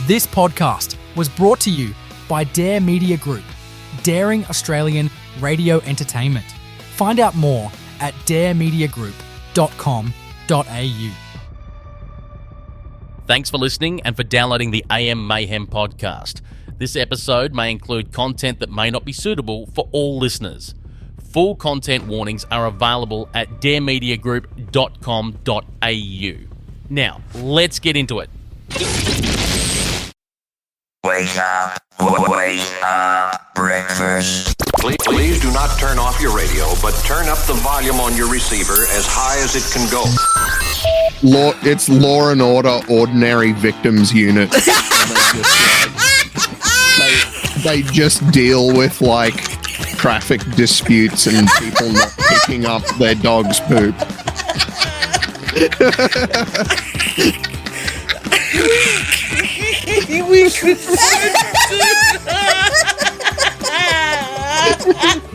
This podcast was brought to you by Dare Media Group, daring Australian radio entertainment. Find out more at daremediagroup.com.au. Thanks for listening and for downloading the AM Mayhem podcast. This episode may include content that may not be suitable for all listeners. Full content warnings are available at daremediagroup.com.au. Now, let's get into it. Wake up, breakfast. Please do not turn off your radio, but turn up the volume on your receiver as high as it can go. It's Law and Order Ordinary Victims Unit. They just deal with, like, traffic disputes and people not picking up their dog's poop.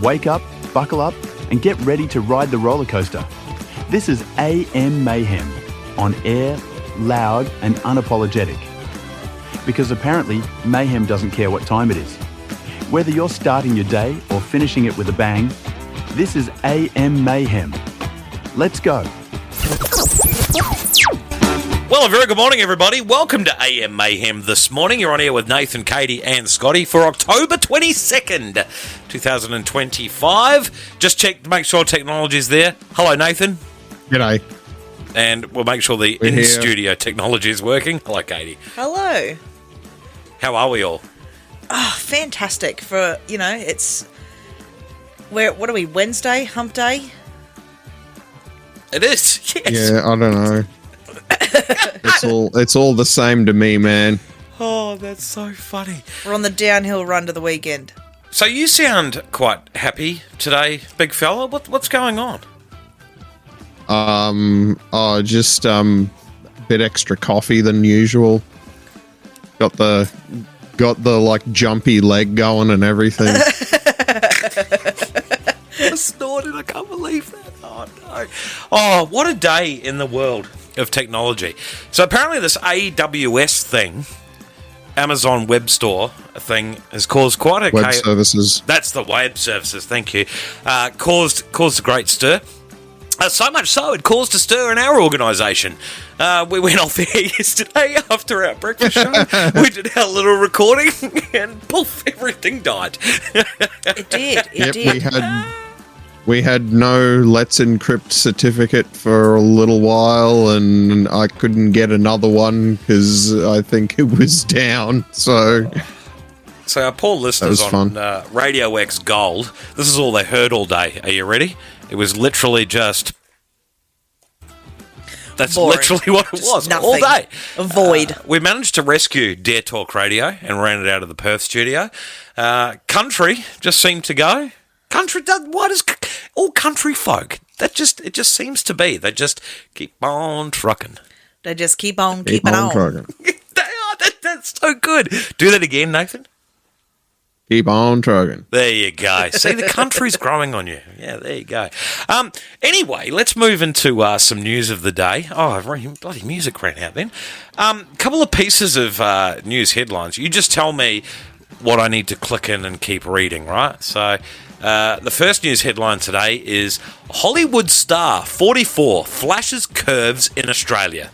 Wake up, buckle up, and get ready to ride the roller coaster. This is AM Mayhem, on air, loud, and unapologetic. Because apparently, mayhem doesn't care what time it is. Whether you're starting your day or finishing it with a bang, this is AM Mayhem. Let's go. Well, a very good morning, everybody. Welcome to AM Mayhem this morning. You're on air with Nathan, Katie, and Scotty for October 22nd, 2025. Just check to make sure technology's there. Hello, Nathan. G'day. And we'll make sure the in-studio technology is working. Hello, Katie. Hello. How are we all? Oh, fantastic. For, it's... What are we, Wednesday? Hump day? It is, yes. Yeah, I don't know. It's all the same to me, man. Oh, that's so funny. We're on the downhill run to the weekend. So you sound quite happy today, big fella. What's going on? Just a bit extra coffee than usual. Got the like jumpy leg going and everything. I snorted. I can't believe that. Oh no. Oh, what a day in the world of technology. So apparently this AWS thing, Amazon Web Store thing, has caused quite a web services. That's the web services. Thank you. Caused a great stir. So much so, it caused a stir in our organisation. We went off air yesterday after our breakfast show. We did our little recording, and poof, everything died. It did. It did. We had no Let's Encrypt certificate for a little while, and I couldn't get another one because I think it was down. So our poor listeners on Radio X Gold, this is all they heard all day. Are you ready? It was literally just... That's boring. Literally what it was, nothing. all day. A void. We managed to rescue Dare Talk Radio and ran it out of the Perth studio. Country just seemed to go. What is all country folk? It just seems to be. They just keep on trucking. They just keep on keeping on. Trucking. They are. That's so good. Do that again, Nathan. Keep on trucking. There you go. See, the country's growing on you. Yeah, there you go. Anyway, let's move into some news of the day. Oh, bloody music ran out then. Couple of pieces of news headlines. You just tell me what I need to click in and keep reading, right? So... the first news headline today is Hollywood star 44 flashes curves in Australia.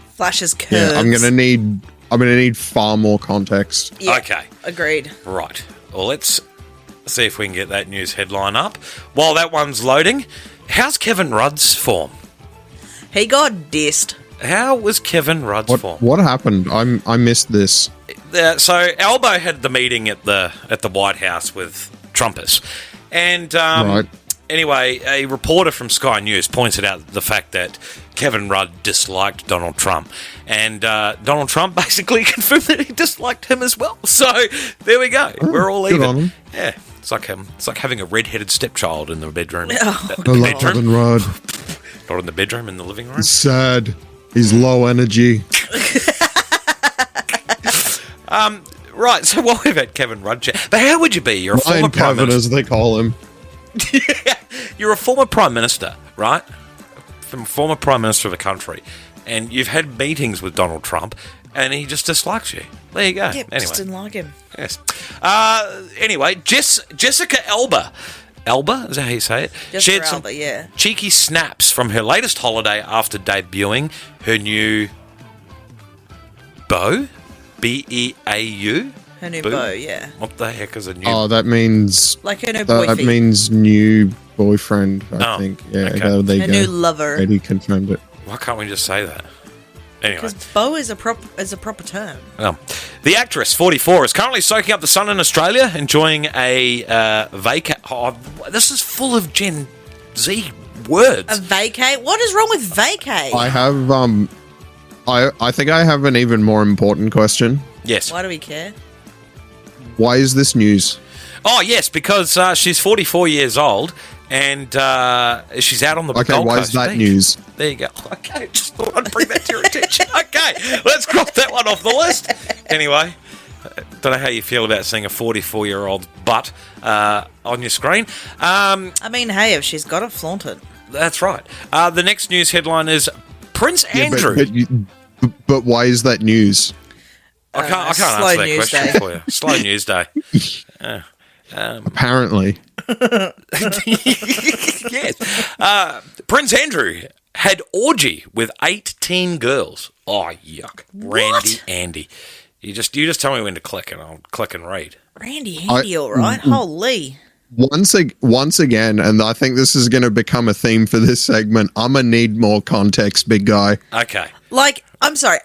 Flashes curves. Yeah, I'm gonna need far more context. Yeah, okay. Agreed. Right. Well, let's see if we can get that news headline up. While that one's loading, how's Kevin Rudd's form? He got dissed. How was Kevin Rudd's form? What happened? I missed this. So Albo had the meeting at the White House with Trumpers. And right. Anyway, a reporter from Sky News pointed out the fact that Kevin Rudd disliked Donald Trump. And Donald Trump basically confirmed that he disliked him as well. So there we go. We're all good even. on him. Yeah. It's like having a red-headed stepchild in the bedroom. Oh, I love Kevin Rudd. Not in the bedroom, in the living room. He's sad. He's low energy. Right, so while we've had Kevin Rudd, but how would you be? You're a former prime minister, as they call him. Yeah, you're a former prime minister, right? From former prime minister of a country. and you've had meetings with Donald Trump, and he just dislikes you. There you go. Yep, anyway. just didn't like him. Yes. Anyway, Jessica Alba. Alba, is that how you say it? Jessica Shared some Alba, yeah. cheeky snaps from her latest holiday after debuting her new beau, B-E-A-U. Her new beau, yeah. What the heck is a new? Oh, that means Like her new that boyfriend. means new boyfriend. I think. Yeah, okay. there you Her go. new lover. Eddie confirmed it. Why can't we just say that? Anyway. Because beau is a proper term. The actress, 44, is currently soaking up the sun in Australia, enjoying a vacay. Oh, this is full of Gen Z words. A vacay? What is wrong with vacay? I have I think I have an even more important question. Yes. Why do we care? Why is this news? Oh, yes, because she's 44 years old and she's out on the Gold Okay, why Coast is that beach. news? There you go. Okay, just thought I'd bring that to your attention. Okay, let's cross that one off the list. Anyway, don't know how you feel about seeing a 44-year-old butt on your screen. I mean, hey, if she's got it, flaunt it. That's right. The next news headline is Prince Andrew. But why is that news? I can't slow answer that news question day. for you. Slow news day. Apparently. Yes. Prince Andrew had orgy with 18 girls. Oh, yuck. Randy Andy. You just tell me when to click and I'll click and read. Randy Handy, all right? Holy. Once again, and I think this is going to become a theme for this segment, I'm going to need more context, big guy. Okay. Like, I'm sorry,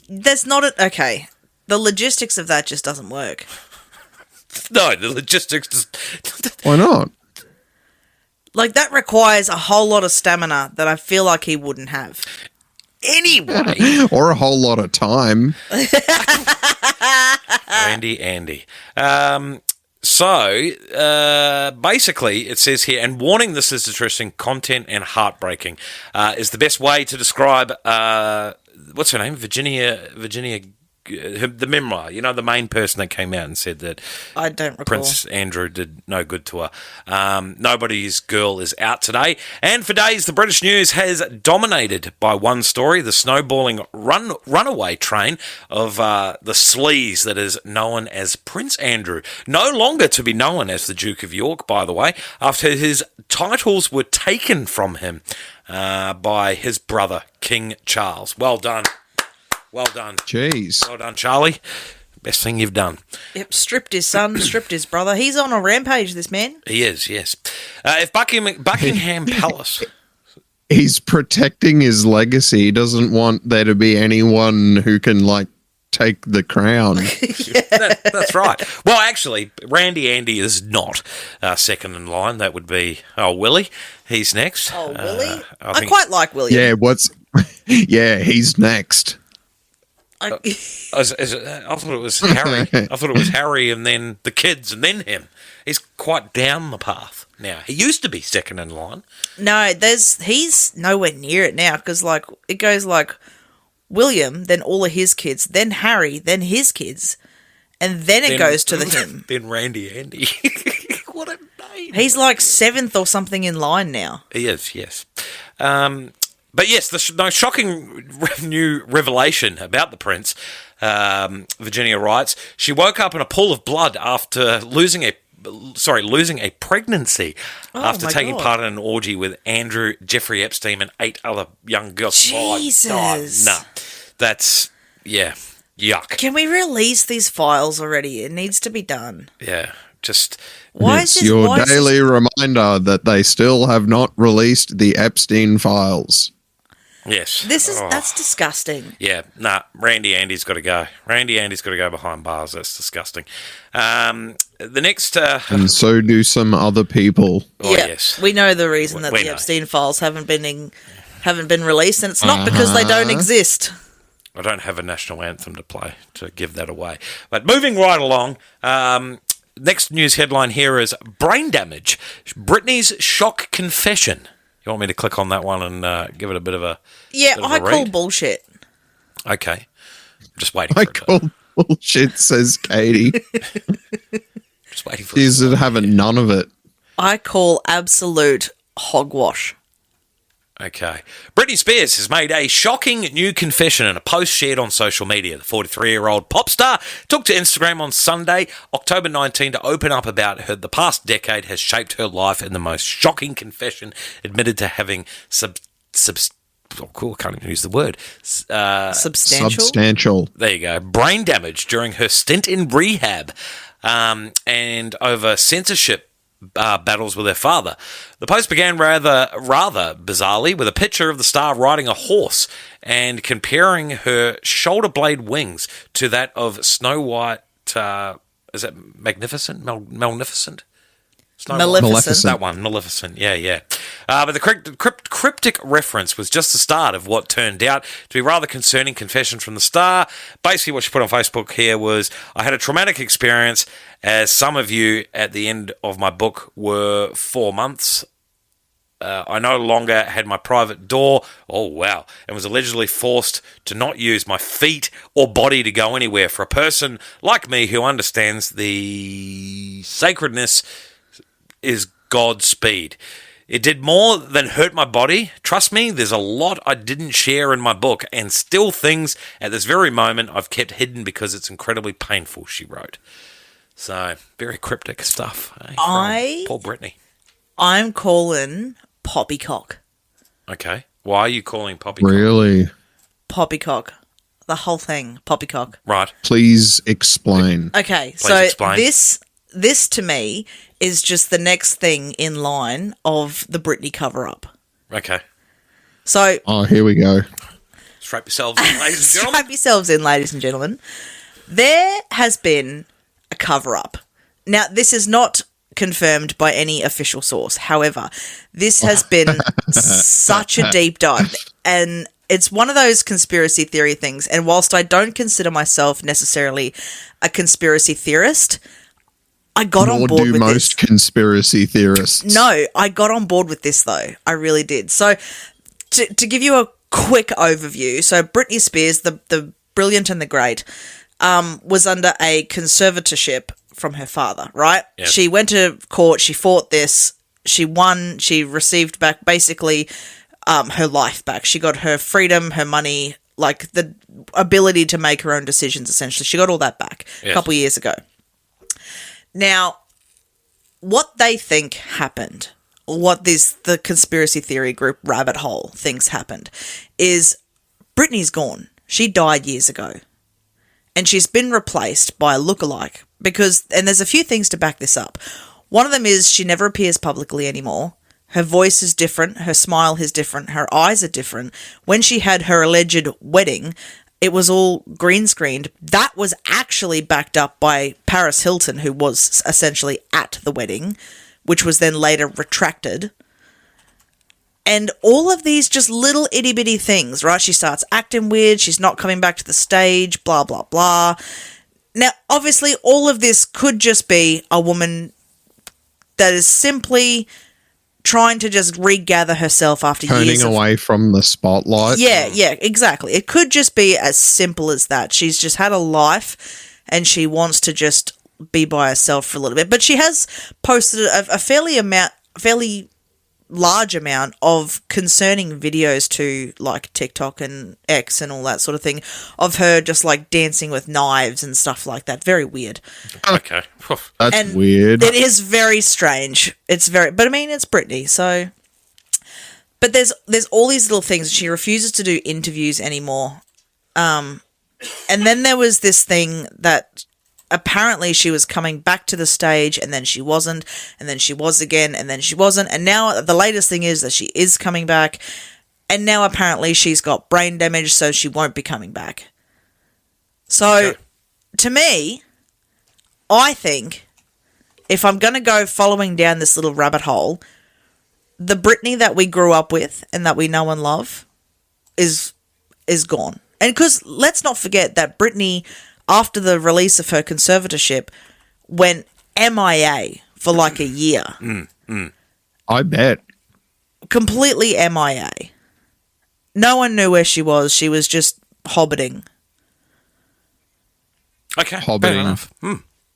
there's not a... Okay, the logistics of that just doesn't work. No, the logistics just... Why not? Like, that requires a whole lot of stamina that I feel like he wouldn't have. Anyway. Or a whole lot of time. Randy Andy. Basically, it says here, and warning, this is interesting, content and heartbreaking, is the best way to describe, what's her name? Virginia, the memoir, the main person that came out and said that I don't recall. Prince Andrew did no good to her. Nobody's girl is out today. And for days, the British news has dominated by one story, the snowballing runaway train of the sleaze that is known as Prince Andrew. No longer to be known as the Duke of York, by the way, after his titles were taken from him by his brother, King Charles. Well done. Well done. Jeez. Well done, Charlie. Best thing you've done. Yep, stripped his son, stripped his brother. He's on a rampage, this man. He is, yes. If Buckingham Palace... He's protecting his legacy. He doesn't want there to be anyone who can, take the crown. That's right. Well, actually, Randy Andy is not second in line. That would be, Willie. He's next. Oh, Willie? I I think- quite like William. Yeah, he's next. I thought it was Harry. I thought it was Harry and then the kids and then him. He's quite down the path now. He used to be second in line. No, he's nowhere near it now because it goes like William, then all of his kids, then Harry, then his kids, and then it goes to him. Then Randy Andy. What a name! He's like 7th or something in line now. He is, yes. But yes, the most shocking new revelation about the prince, Virginia writes, she woke up in a pool of blood after losing a pregnancy after taking part in an orgy with Andrew, Jeffrey Epstein, and 8 other young girls. Jesus. Oh, no. That's, yuck. Can we release these files already? It needs to be done. Yeah, just... It's your daily reminder that they still have not released the Epstein files. Yes. That's disgusting. Yeah, Randy Andy's got to go. Randy Andy's got to go behind bars. That's disgusting. The next... and so do some other people. Oh, yeah, yes. we know the reason that We the know. Epstein files haven't been released, and it's not because they don't exist. I don't have a national anthem to play to give that away. But moving right along... next news headline here is brain damage. Britney's shock confession. You want me to click on that one and give it a bit of a I read? call bullshit. Okay. I'm just waiting I for it. call bullshit, says Katie. Just waiting for She's having none of it. I call absolute hogwash. Okay. Britney Spears has made a shocking new confession in a post shared on social media. The 43-year-old pop star took to Instagram on Sunday, October 19, to open up about the past decade has shaped her life in the most shocking confession, admitted to having I can't even use the word. Substantial. There you go. Brain damage during her stint in rehab and over censorship battles with her father. The post began rather bizarrely with a picture of the star riding a horse and comparing her shoulder blade wings to that of Snow White. Is that Magnificent? Maleficent? Maleficent. That one, Maleficent. Yeah. But the cryptic reference was just the start of what turned out to be rather concerning confession from the star. Basically, what she put on Facebook here was, I had a traumatic experience, as some of you at the end of my book were 4 months. I no longer had my private door. Oh, wow. And was allegedly forced to not use my feet or body to go anywhere. For a person like me who understands the sacredness is Godspeed. It did more than hurt my body. Trust me, there's a lot I didn't share in my book, and still things at this very moment I've kept hidden because it's incredibly painful, she wrote. So, very cryptic stuff. Poor Britney. I'm calling poppycock. Okay. Why are you calling poppycock? Really? Poppycock. The whole thing, poppycock. Right. Please explain. Okay, Please explain. This to me is just the next thing in line of the Britney cover-up. Okay. So... Oh, here we go. Strap yourselves in, ladies and gentlemen. Strap yourselves in, ladies and gentlemen. There has been a cover-up. Now, this is not confirmed by any official source. However, this has been such a deep dive, and it's one of those conspiracy theory things. And whilst I don't consider myself necessarily a conspiracy theorist, I got on board with this. Most conspiracy theorists. No, I got on board with this, though. I really did. So, to give you a quick overview, so Britney Spears, the brilliant and the great, was under a conservatorship from her father, right? Yep. She went to court, she fought this, she won, she received back basically her life back. She got her freedom, her money, like the ability to make her own decisions, essentially. She got all that back a couple years ago. Now, what they think happened, what the conspiracy theory group Rabbit Hole thinks happened, is Britney's gone. She died years ago. And she's been replaced by a lookalike and there's a few things to back this up. One of them is she never appears publicly anymore. Her voice is different. Her smile is different. Her eyes are different. When she had her alleged wedding, it was all green screened. That was actually backed up by Paris Hilton, who was essentially at the wedding, which was then later retracted. And all of these just little itty bitty things, right? She starts acting weird. She's not coming back to the stage, blah, blah, blah. Now, obviously, all of this could just be a woman that is simply trying to just regather herself after years Turning away from the spotlight. Yeah, exactly. It could just be as simple as that. She's just had a life and she wants to just be by herself for a little bit. But she has posted a fairly large amount of concerning videos to like TikTok and X and all that sort of thing of her just like dancing with knives and stuff like that. Very weird. Okay. That's weird. It is very strange. But I mean, it's Britney, so. But there's all these little things. She refuses to do interviews anymore. And then there was this thing that apparently she was coming back to the stage and then she wasn't, and then she was again, and then she wasn't. And now the latest thing is that she is coming back, and now apparently she's got brain damage, so she won't be coming back. So, to me, I think if I'm going to go following down this little rabbit hole, the Britney that we grew up with and that we know and love is gone. And because let's not forget that Britney, after the release of her conservatorship, went MIA for like a year. I bet. Completely MIA. No one knew where she was. She was just hobbiting. Okay, Hobbiting. fair enough.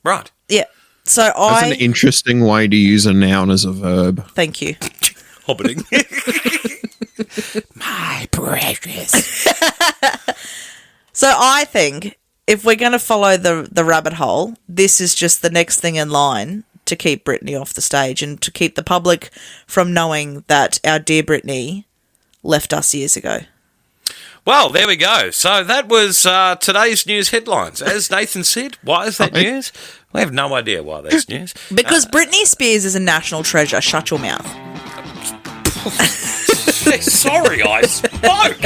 Right. Yeah. So That's an interesting way to use a noun as a verb. Thank you. Hobbiting. My precious. So I think if we're going to follow the rabbit hole, this is just the next thing in line to keep Britney off the stage and to keep the public from knowing that our dear Britney left us years ago. Well, there we go. So that was today's news headlines. As Nathan said, why is that news? We have no idea why that's news. Because Britney Spears is a national treasure. Shut your mouth. Sorry, I spoke.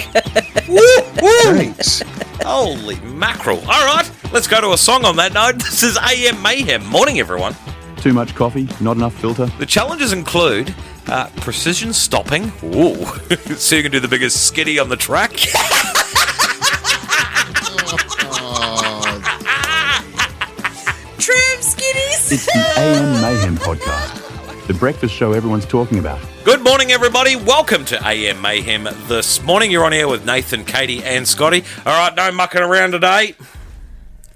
Woo, woo. Thanks. Holy mackerel. All right, let's go to a song on that note. This is AM Mayhem. Morning, everyone. Too much coffee, not enough filter. The challenges include precision stopping. Ooh. So you can do the biggest skiddy on the track. Trim skinnies. It's the AM Mayhem podcast, the breakfast show everyone's talking about. Good morning, everybody. Welcome to AM Mayhem this morning. You're on air with Nathan, Katie, and Scotty. All right, no mucking around today.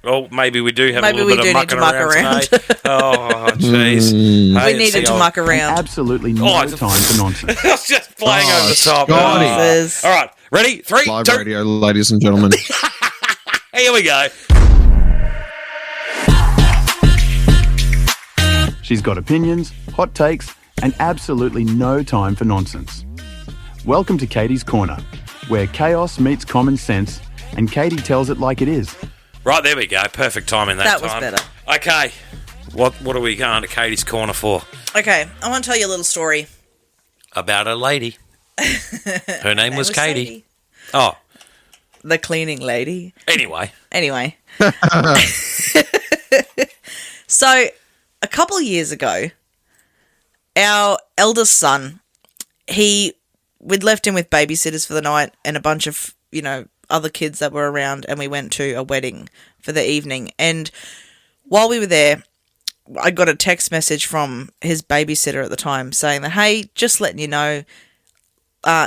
Well, maybe we do have a little bit of mucking around today. Oh, jeez. We needed to muck around. Absolutely no time for nonsense. I was just playing over the top. Scotty. All right, ready? 3, Live 2. radio, ladies and gentlemen. Here we go. She's got opinions, hot takes, and absolutely no time for nonsense. Welcome to Katie's Corner, where chaos meets common sense and Katie tells it like it is. Right, there we go. Perfect timing that time. That was better. Okay. What are we going to Katie's Corner for? Okay, I want to tell you a little story. About a lady. Her name was Katie. Sadie. Oh, The cleaning lady. anyway. So, a couple of years ago, our eldest son, we'd left him with babysitters for the night and a bunch of, other kids that were around, and we went to a wedding for the evening. And while we were there, I got a text message from his babysitter at the time saying that, hey, just letting you know,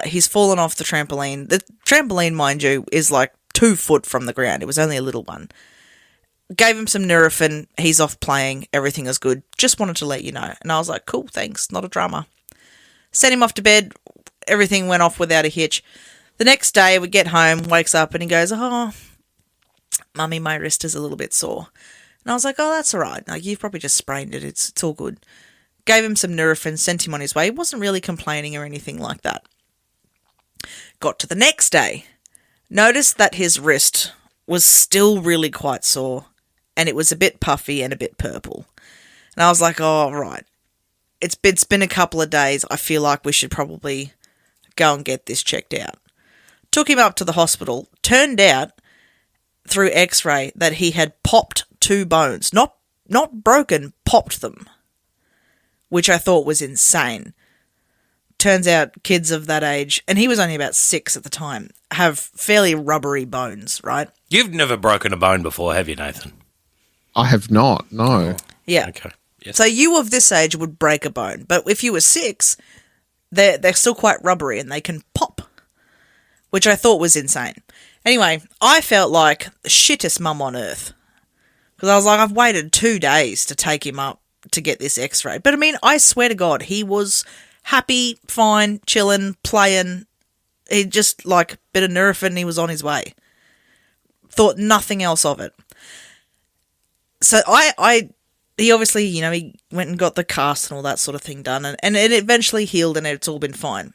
he's fallen off the trampoline. The trampoline, mind you, is like 2 foot from the ground. It was only a little one. Gave him some Nurofen. He's off playing. Everything is good. Just wanted to let you know. And I was like, cool, thanks. Not a drama. Sent him off to bed. Everything went off without a hitch. The next day, we get home, wakes up, and he goes, oh, Mummy, my wrist is a little bit sore. And I was like, oh, that's all right. Like, you've probably just sprained it. It's all good. Gave him some Nurofen, sent him on his way. He wasn't really complaining or anything like that. Got to the next day. Noticed that his wrist was still really quite sore, and it was a bit puffy and a bit purple. And I was like, oh, right. It's been a couple of days. I feel like we should probably go and get this checked out. Took him up to the hospital. Turned out, through x-ray, that he had popped 2 bones. Not broken, popped them. Which I thought was insane. Turns out kids of that age, and he was only about 6 at the time, have fairly rubbery bones, right? You've never broken a bone before, have you, Nathan? I have not, no. Yeah. Okay. Yes. So you of this age would break a bone, but if you were 6, they're still quite rubbery and they can pop, which I thought was insane. Anyway, I felt like the shittest mum on earth because I was like, I've waited 2 days to take him up to get this x-ray. But I mean, I swear to God, he was happy, fine, chilling, playing. He just like a bit of Nurofen and he was on his way. Thought nothing else of it. So he obviously, he went and got the cast and all that sort of thing done, and it eventually healed and it's all been fine.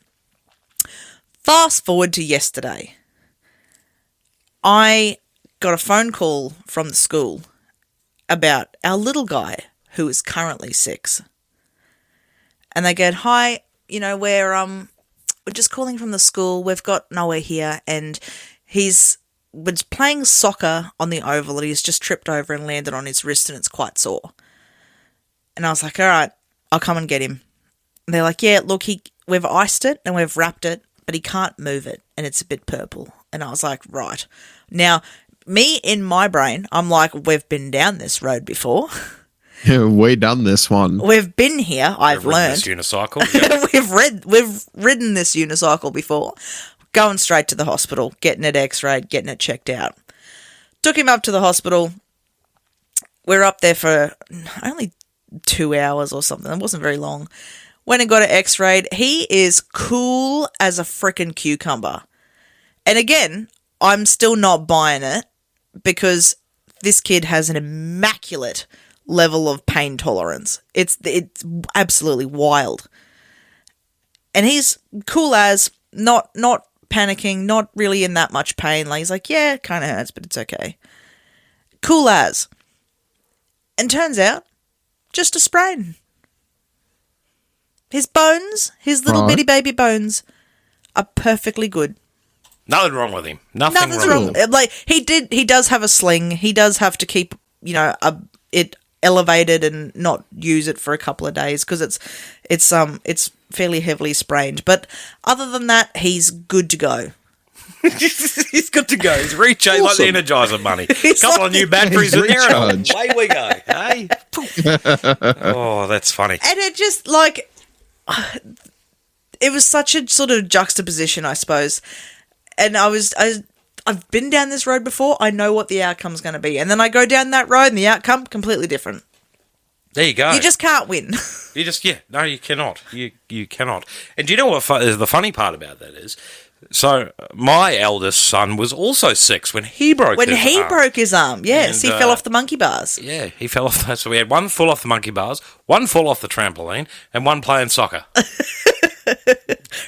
Fast forward to yesterday. I got a phone call from the school about our little guy who is currently 6. And they go, hi, we're just calling from the school. We've got Noah here and he's was playing soccer on the oval and he's just tripped over and landed on his wrist and it's quite sore. And I was like, all right, I'll come and get him. And they're like, yeah, look, we've iced it and we've wrapped it, but he can't move it and it's a bit purple. And I was like, right. Now, me in my brain, I'm like, we've been down this road before. Yeah, we done this one. We've been here. I've learned. This unicycle. Yeah. We've ridden this unicycle before. Going straight to the hospital, getting it x-rayed, getting it checked out. Took him up to the hospital. We're up there for only 2 hours or something. It wasn't very long. Went and got an x-rayed. He is cool as a frickin' cucumber. And again, I'm still not buying it because this kid has an immaculate level of pain tolerance. It's absolutely wild. And he's cool as, not panicking, not really in that much pain. Like, he's like, yeah, it kind of hurts, but it's okay. Cool as. And turns out, just a sprain. His bones, his little bitty baby bones, are perfectly good. Nothing wrong with him. Nothing's wrong. Like, he does have a sling. He does have to keep, it elevated and not use it for a couple of days because it's fairly heavily sprained. But other than that, he's good to go. He's good to go. He's recharged like the Energizer Bunny. A couple of new batteries in there and away we go. Hey? Oh, that's funny. And it just, like, it was such a sort of juxtaposition, I suppose. And I've been down this road before. I know what the outcome's going to be. And then I go down that road and the outcome, completely different. There you go. You just can't win. No, you cannot. You cannot. And do you know what the funny part about that is? So my eldest son was also 6 when he broke his arm. Yes, and, he fell off the monkey bars. Yeah, he fell off that. So we had one fall off the monkey bars, one fall off the trampoline, and one playing soccer.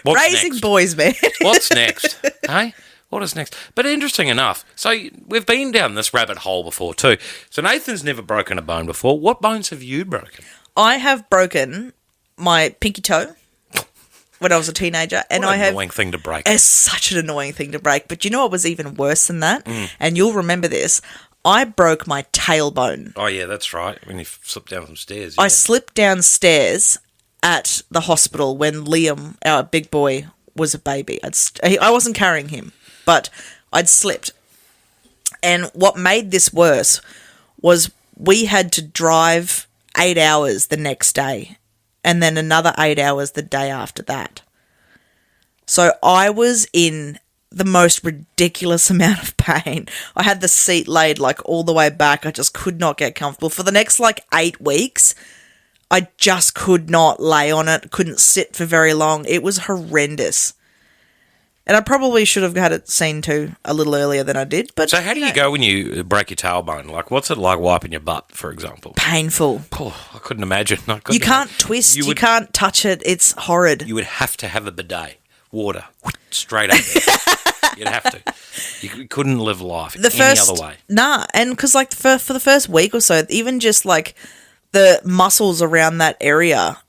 Raising next? Boys, man. What's next? Hey? What is next? But interesting enough, so we've been down this rabbit hole before too. So Nathan's never broken a bone before. What bones have you broken? I have broken my pinky toe when I was a teenager. And what an annoying thing to break. It's such an annoying thing to break. But you know what was even worse than that? And you'll remember this. I broke my tailbone. Oh, yeah, that's right. When you slipped down some stairs. Yeah. I slipped downstairs at the hospital when Liam, our big boy, was a baby. I wasn't carrying him, but I'd slipped. And what made this worse was we had to drive 8 hours the next day and then another 8 hours the day after that. So I was in the most ridiculous amount of pain. I had the seat laid like all the way back. I just could not get comfortable. For the next 8 weeks, I just could not lay on it, couldn't sit for very long. It was horrendous. And I probably should have had it seen to a little earlier than I did. But so how do you go when you break your tailbone? Like, what's it like wiping your butt, for example? Painful. Oh, I couldn't imagine. You can't twist. You can't touch it. It's horrid. You would have to have a bidet. Water. Straight up there. You'd have to. You couldn't live life any other way. Nah, and because for the first week or so, even just the muscles around that area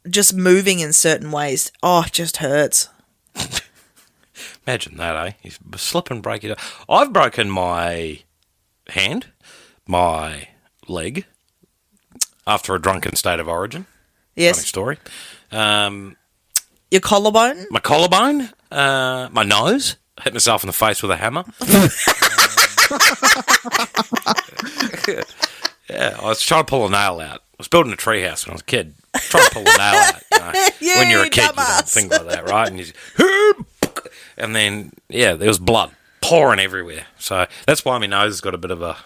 just moving in certain ways, it just hurts. Imagine that, eh? You slip and break it. I've broken my hand, my leg, after a drunken state of origin. Yes. Funny story. Your collarbone? My collarbone, my nose. I hit myself in the face with a hammer. Yeah, I was trying to pull a nail out. I was building a treehouse when I was a kid. Trying to pull a nail out. When you're a kid, things like that, right? And then, there was blood pouring everywhere. So that's why my nose has got a bit of a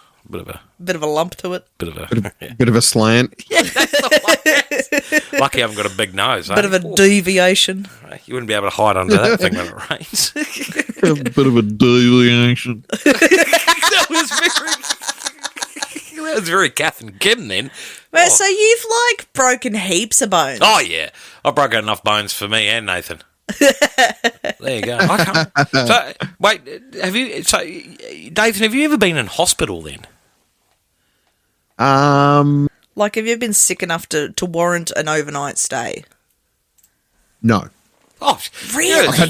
lump to it. Bit of a slant. Yeah, that's the one. Lucky I haven't got a big nose. Bit of a deviation. You wouldn't be able to hide under that thing when it rains. A bit of a deviation. That was very Kath and Kim then. Well, so you've broken heaps of bones. Oh yeah, I've broken enough bones for me and Nathan. There you go. So wait, Nathan, have you ever been in hospital then? Have you ever been sick enough to warrant an overnight stay? No. Oh, really? I've had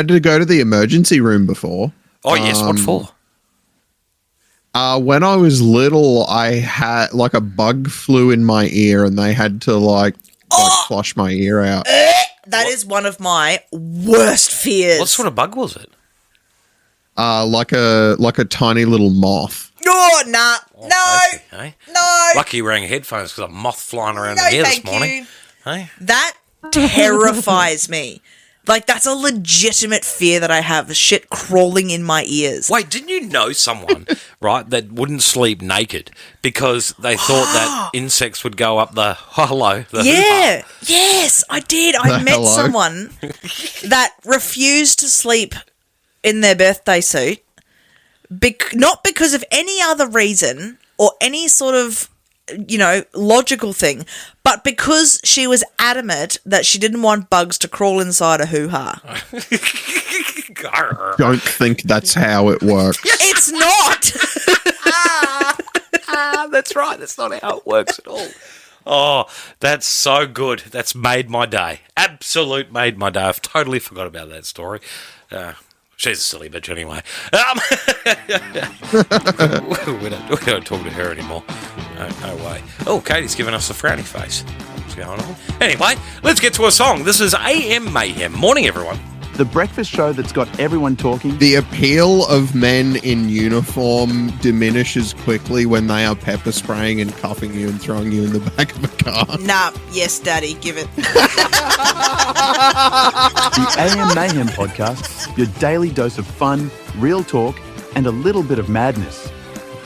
to go to the emergency room before. Oh yes, what for? When I was little, I had a bug flew in my ear, and they had to flush my ear out. That is one of my worst fears. What sort of bug was it? Like a tiny little moth. Oh, nah. No. Hey? No. Lucky you're wearing headphones because a moth flying around the ear this morning. Hey? That terrifies me. Like, that's a legitimate fear that I have. Shit crawling in my ears. Wait, didn't you know someone, right, that wouldn't sleep naked because they thought that insects would go up the Yeah. Yes, I did. I met hello. someone that refused to sleep in their birthday suit, not because of any other reason or any sort of, logical thing, but because she was adamant that she didn't want bugs to crawl inside a hoo-ha. Don't think that's how it works. It's not. That's right. That's not how it works at all. Oh, that's so good. That's made my day. Absolute made my day. I've totally forgot about that story. She's a silly bitch anyway. We don't talk to her anymore. No way. Oh, Katie's giving us a frowny face. What's going on? Anyway, let's get to a song. This is AM Mayhem. Morning, everyone. The breakfast show that's got everyone talking. The appeal of men in uniform diminishes quickly when they are pepper spraying and cuffing you and throwing you in the back of a car. Nah, yes, Daddy, give it. The AM Mayhem podcast, your daily dose of fun, real talk, and a little bit of madness.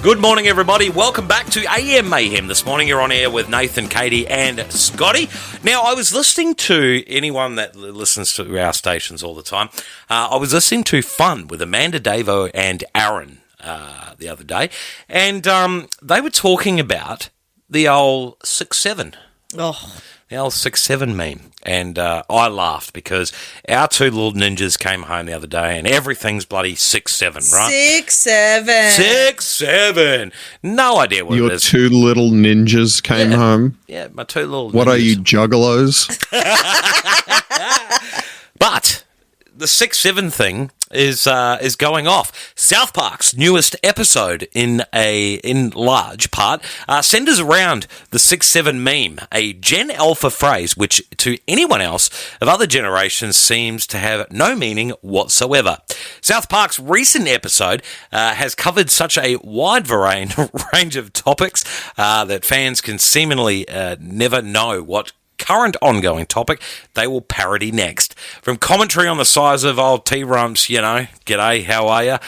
Good morning, everybody. Welcome back to AM Mayhem. This morning you're on air with Nathan, Katie, and Scotty. Now, I was listening to anyone that listens to our stations all the time. I was listening to Fun with Amanda Davo and Aaron the other day, and they were talking about the old 6-7. Oh, The old 6-7 meme. And I laughed because our two little ninjas came home the other day and everything's bloody 6-7, right? 6-7. 6-7. No idea what Your it is. two little ninjas came home. Yeah, my two little What ninjas. are you, juggalos? But the 6-7 thing is going off. South Park's newest episode, in large part, centers around the 6-7 meme, a Gen Alpha phrase which to anyone else of other generations seems to have no meaning whatsoever. South Park's recent episode has covered such a wide range of topics that fans can seemingly never know what current ongoing topic they will parody next. From commentary on the size of old T-Rumps, g'day, how are ya,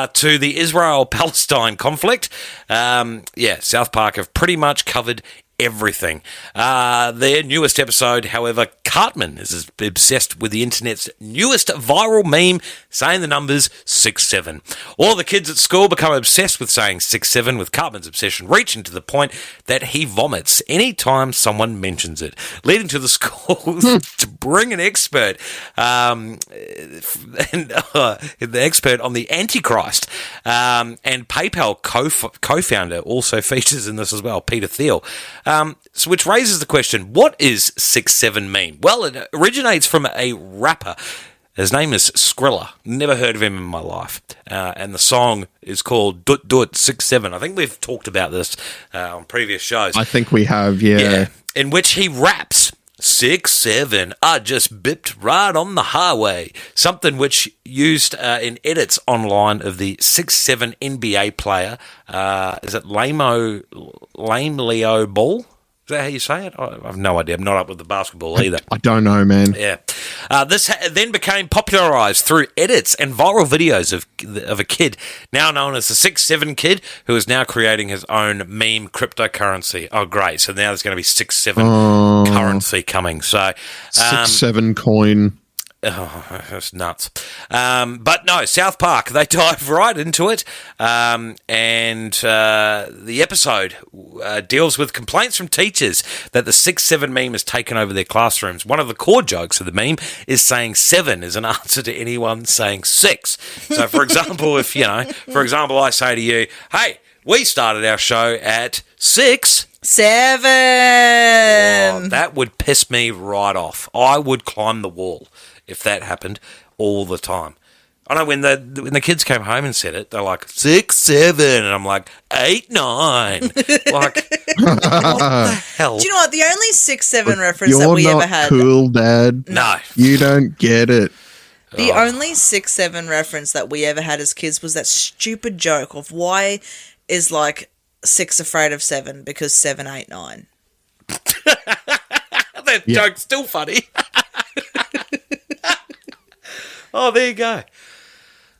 to the Israel-Palestine conflict, South Park have pretty much covered everything. Their newest episode, however, Cartman is obsessed with the internet's newest viral meme saying the numbers 6-7. All the kids at school become obsessed with saying 6-7, with Cartman's obsession reaching to the point that he vomits anytime someone mentions it, leading to the schools to bring an expert, the expert on the Antichrist, and PayPal co-founder also features in this as well, Peter Thiel. So which raises the question, what is 6-7 mean? Well, it originates from a rapper. His name is Skrilla. Never heard of him in my life. And the song is called Dut Dut 6-7. I think we've talked about this on previous shows. I think we have, yeah. In which he raps, 6-7, I just bipped right on the highway. Something which used in edits online of the 6-7 NBA player. Is it Lame Leo Ball? Is that how you say it? I have no idea. I'm not up with the basketball either. I don't know, man. Yeah. This then became popularized through edits and viral videos of a kid now known as the 6-7 kid, who is now creating his own meme cryptocurrency. Oh, great. So now there's going to be 6-7 currency coming. So 6-7 coin. Oh, that's nuts. But no, South Park, they dive right into it. And the episode deals with complaints from teachers that the 6-7 meme has taken over their classrooms. One of the core jokes of the meme is saying 7 is an answer to anyone saying 6. So, for example, I say to you, hey, we started our show at 6. 7. Oh, that would piss me right off. I would climb the wall if that happened all the time. I know when the kids came home and said it, they're like 6-7, and I'm like 8-9. Like, what the hell? Do you know what? The only 6-7 reference that we You're ever not had. cool, Dad. No. You don't get it. The only 6-7 reference that we ever had as kids was that stupid joke of why is like 6 afraid of 7 because 7, 8, 9. That joke's still funny. Oh, there you go.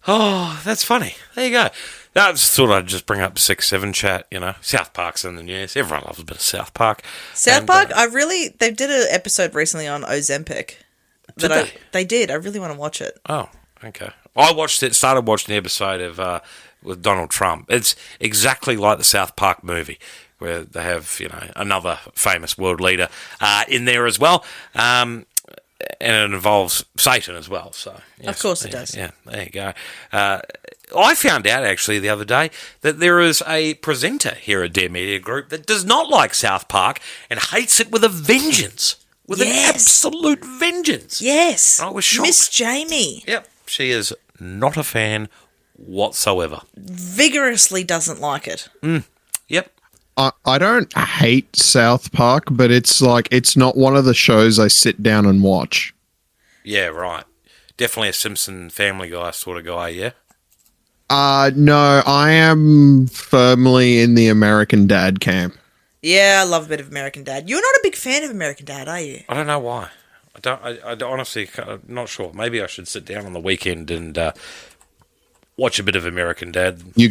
Oh, that's funny. There you go. I just thought I'd just bring up 6-7 chat, South Park's in the news. Everyone loves a bit of South Park. South Park, they did an episode recently on Ozempic. They did. I really want to watch it. Oh, okay. I started watching the episode of with Donald Trump. It's exactly like the South Park movie, where they have, another famous world leader in there as well. And it involves Satan as well. So yes, of course it does. Yeah, there you go. I found out actually the other day that there is a presenter here at Dare Media Group that does not like South Park and hates it with a vengeance. With an absolute vengeance. Yes. I was shocked. Miss Jamie. Yep. She is not a fan whatsoever. Vigorously doesn't like it. Yep. I don't hate South Park, but it's not one of the shows I sit down and watch. Yeah, right. Definitely a Simpson Family Guy sort of guy, yeah? No, I am firmly in the American Dad camp. Yeah, I love a bit of American Dad. You're not a big fan of American Dad, are you? I don't know why. I honestly, I'm not sure. Maybe I should sit down on the weekend and watch a bit of American Dad. You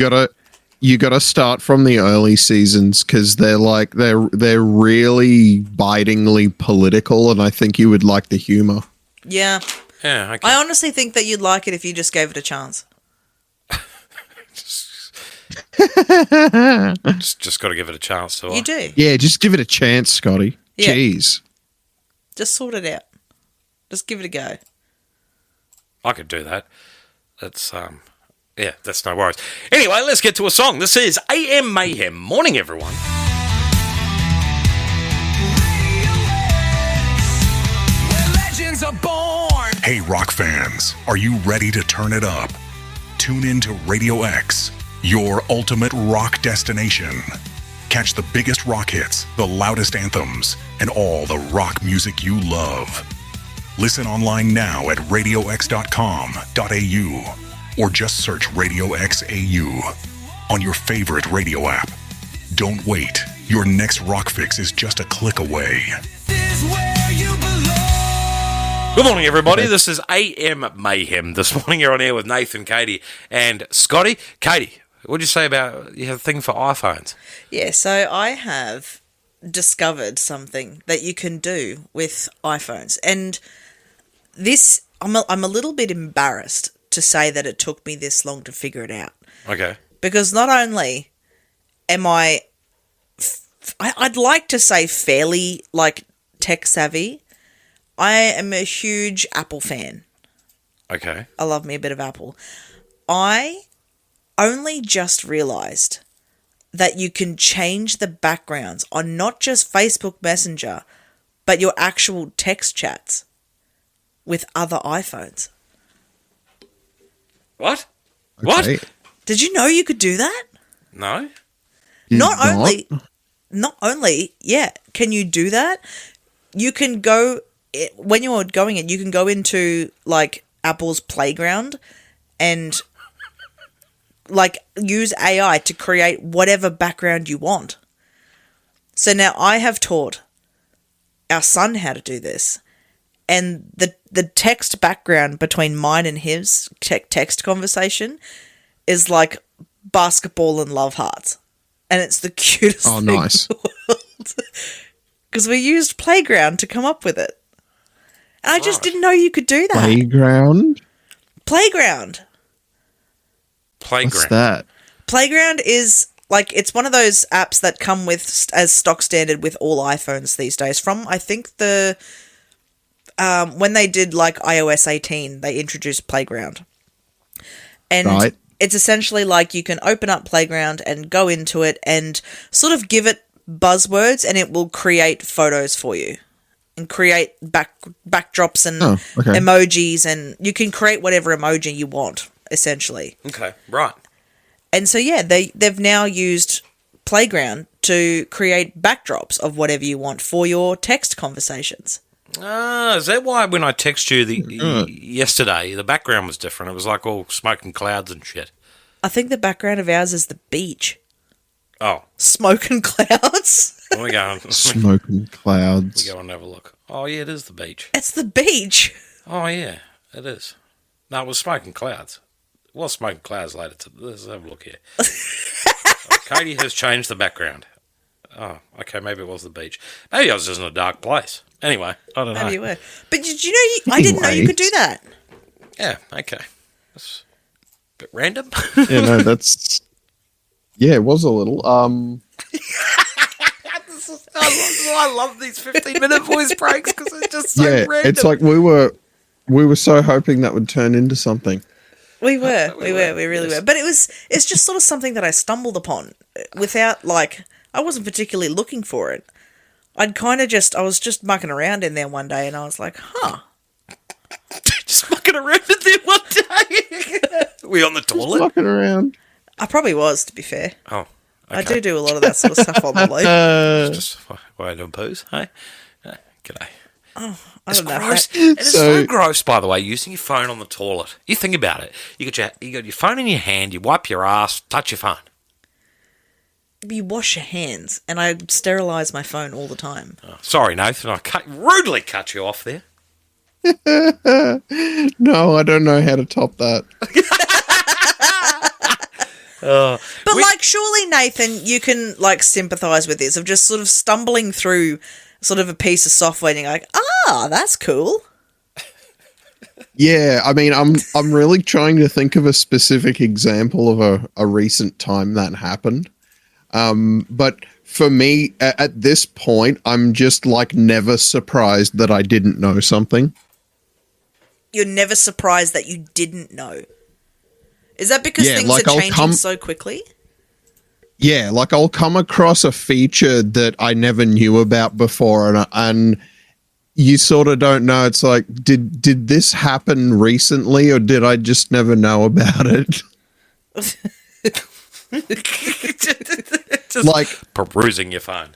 gotta start from the early seasons because they're really bitingly political, and I think you would like the humor. Yeah. Yeah, okay. I honestly think that you'd like it if you just gave it a chance. just got to give it a chance. So you do. Yeah, just give it a chance, Scotty. Yeah. Jeez. Just sort it out. Just give it a go. I could do that. That's that's no worries. Anyway, let's get to a song. This is AM Mayhem. Morning, everyone. Hey, rock fans, are you ready to turn it up? Tune in to Radio X, your ultimate rock destination. Catch the biggest rock hits, the loudest anthems, and all the rock music you love. Listen online now at radiox.com.au or just search Radio X AU on your favorite radio app. Don't wait. Your next rock fix is just a click away. Good morning, everybody. This is AM Mayhem. This morning you're on air with Nathan, Katie, and Scotty. Katie, what did you say about you have a thing for iPhones? Yeah, so I have discovered something that you can do with iPhones. And this, I'm a little bit embarrassed to say that it took me this long to figure it out. Okay. Because not only am I'd like to say fairly, tech savvy, I am a huge Apple fan. Okay. I love me a bit of Apple. I only just realised that you can change the backgrounds on not just Facebook Messenger, but your actual text chats with other iPhones. What? Okay. What? Did you know you could do that? No? Not only, yeah, can you do that? You can go, when you're going in, you can go into, Apple's Playground and, use AI to create whatever background you want. So now I have taught our son how to do this. And the text background between mine and his text conversation is like basketball and love hearts. And it's the cutest thing nice. in the world. Because we used Playground to come up with it. And I just didn't know you could do that. Playground? Playground. What's that? Playground is it's one of those apps that come with as stock standard with all iPhones these days. From I think the when they did iOS 18, they introduced Playground, and it's essentially you can open up Playground and go into it and sort of give it buzzwords, and it will create photos for you and create backdrops and emojis, and you can create whatever emoji you want. Essentially. Okay, right. And so, yeah, they've now used Playground to create backdrops of whatever you want for your text conversations. Is that why when I text you yesterday, the background was different? It was all smoke and clouds and shit. I think the background of ours is the beach. Oh. Smoke and clouds. Let me go. Smoke and clouds. We go and have a look. Oh, yeah, it is the beach. It's the beach. Oh, yeah, it is. No, it was smoking clouds. It was smoking clouds later. Let's have a look here. Katie has changed the background. Oh, okay, maybe it was the beach. Maybe I was just in a dark place. Anyway, I don't know. Maybe you were. But did you know, I didn't know you could do that. Yeah, okay. That's a bit random. Yeah, no, that's... Yeah, it was a little. I love these 15-minute voice breaks because it's just so random. It's like we were so hoping that would turn into something. We really were. But it's just sort of something that I stumbled upon without, like, I wasn't particularly looking for it. I was just mucking around in there one day and I was like, huh. Just mucking around in there one day? Were we on the toilet? Just mucking around. I probably was, to be fair. Oh, okay. I do a lot of that sort of stuff on the loop. Just way doing poos, hey? G'day. Oh, It's gross. It is so gross, by the way, using your phone on the toilet. You think about it. You got your phone in your hand, you wipe your ass, touch your phone. You wash your hands, and I sterilise my phone all the time. Oh, sorry, Nathan, I rudely cut you off there. No, I don't know how to top that. But surely, Nathan, you can sympathise with this of just sort of stumbling through sort of a piece of software and you're like, that's cool. Yeah, I mean, I'm really trying to think of a specific example of a recent time that happened. But for me, at this point, I'm just never surprised that I didn't know something. You're never surprised that you didn't know. Is that because things are changing so quickly? Yeah, I'll come across a feature that I never knew about before, and you sort of don't know. It's like, did this happen recently, or did I just never know about it? Just perusing your phone.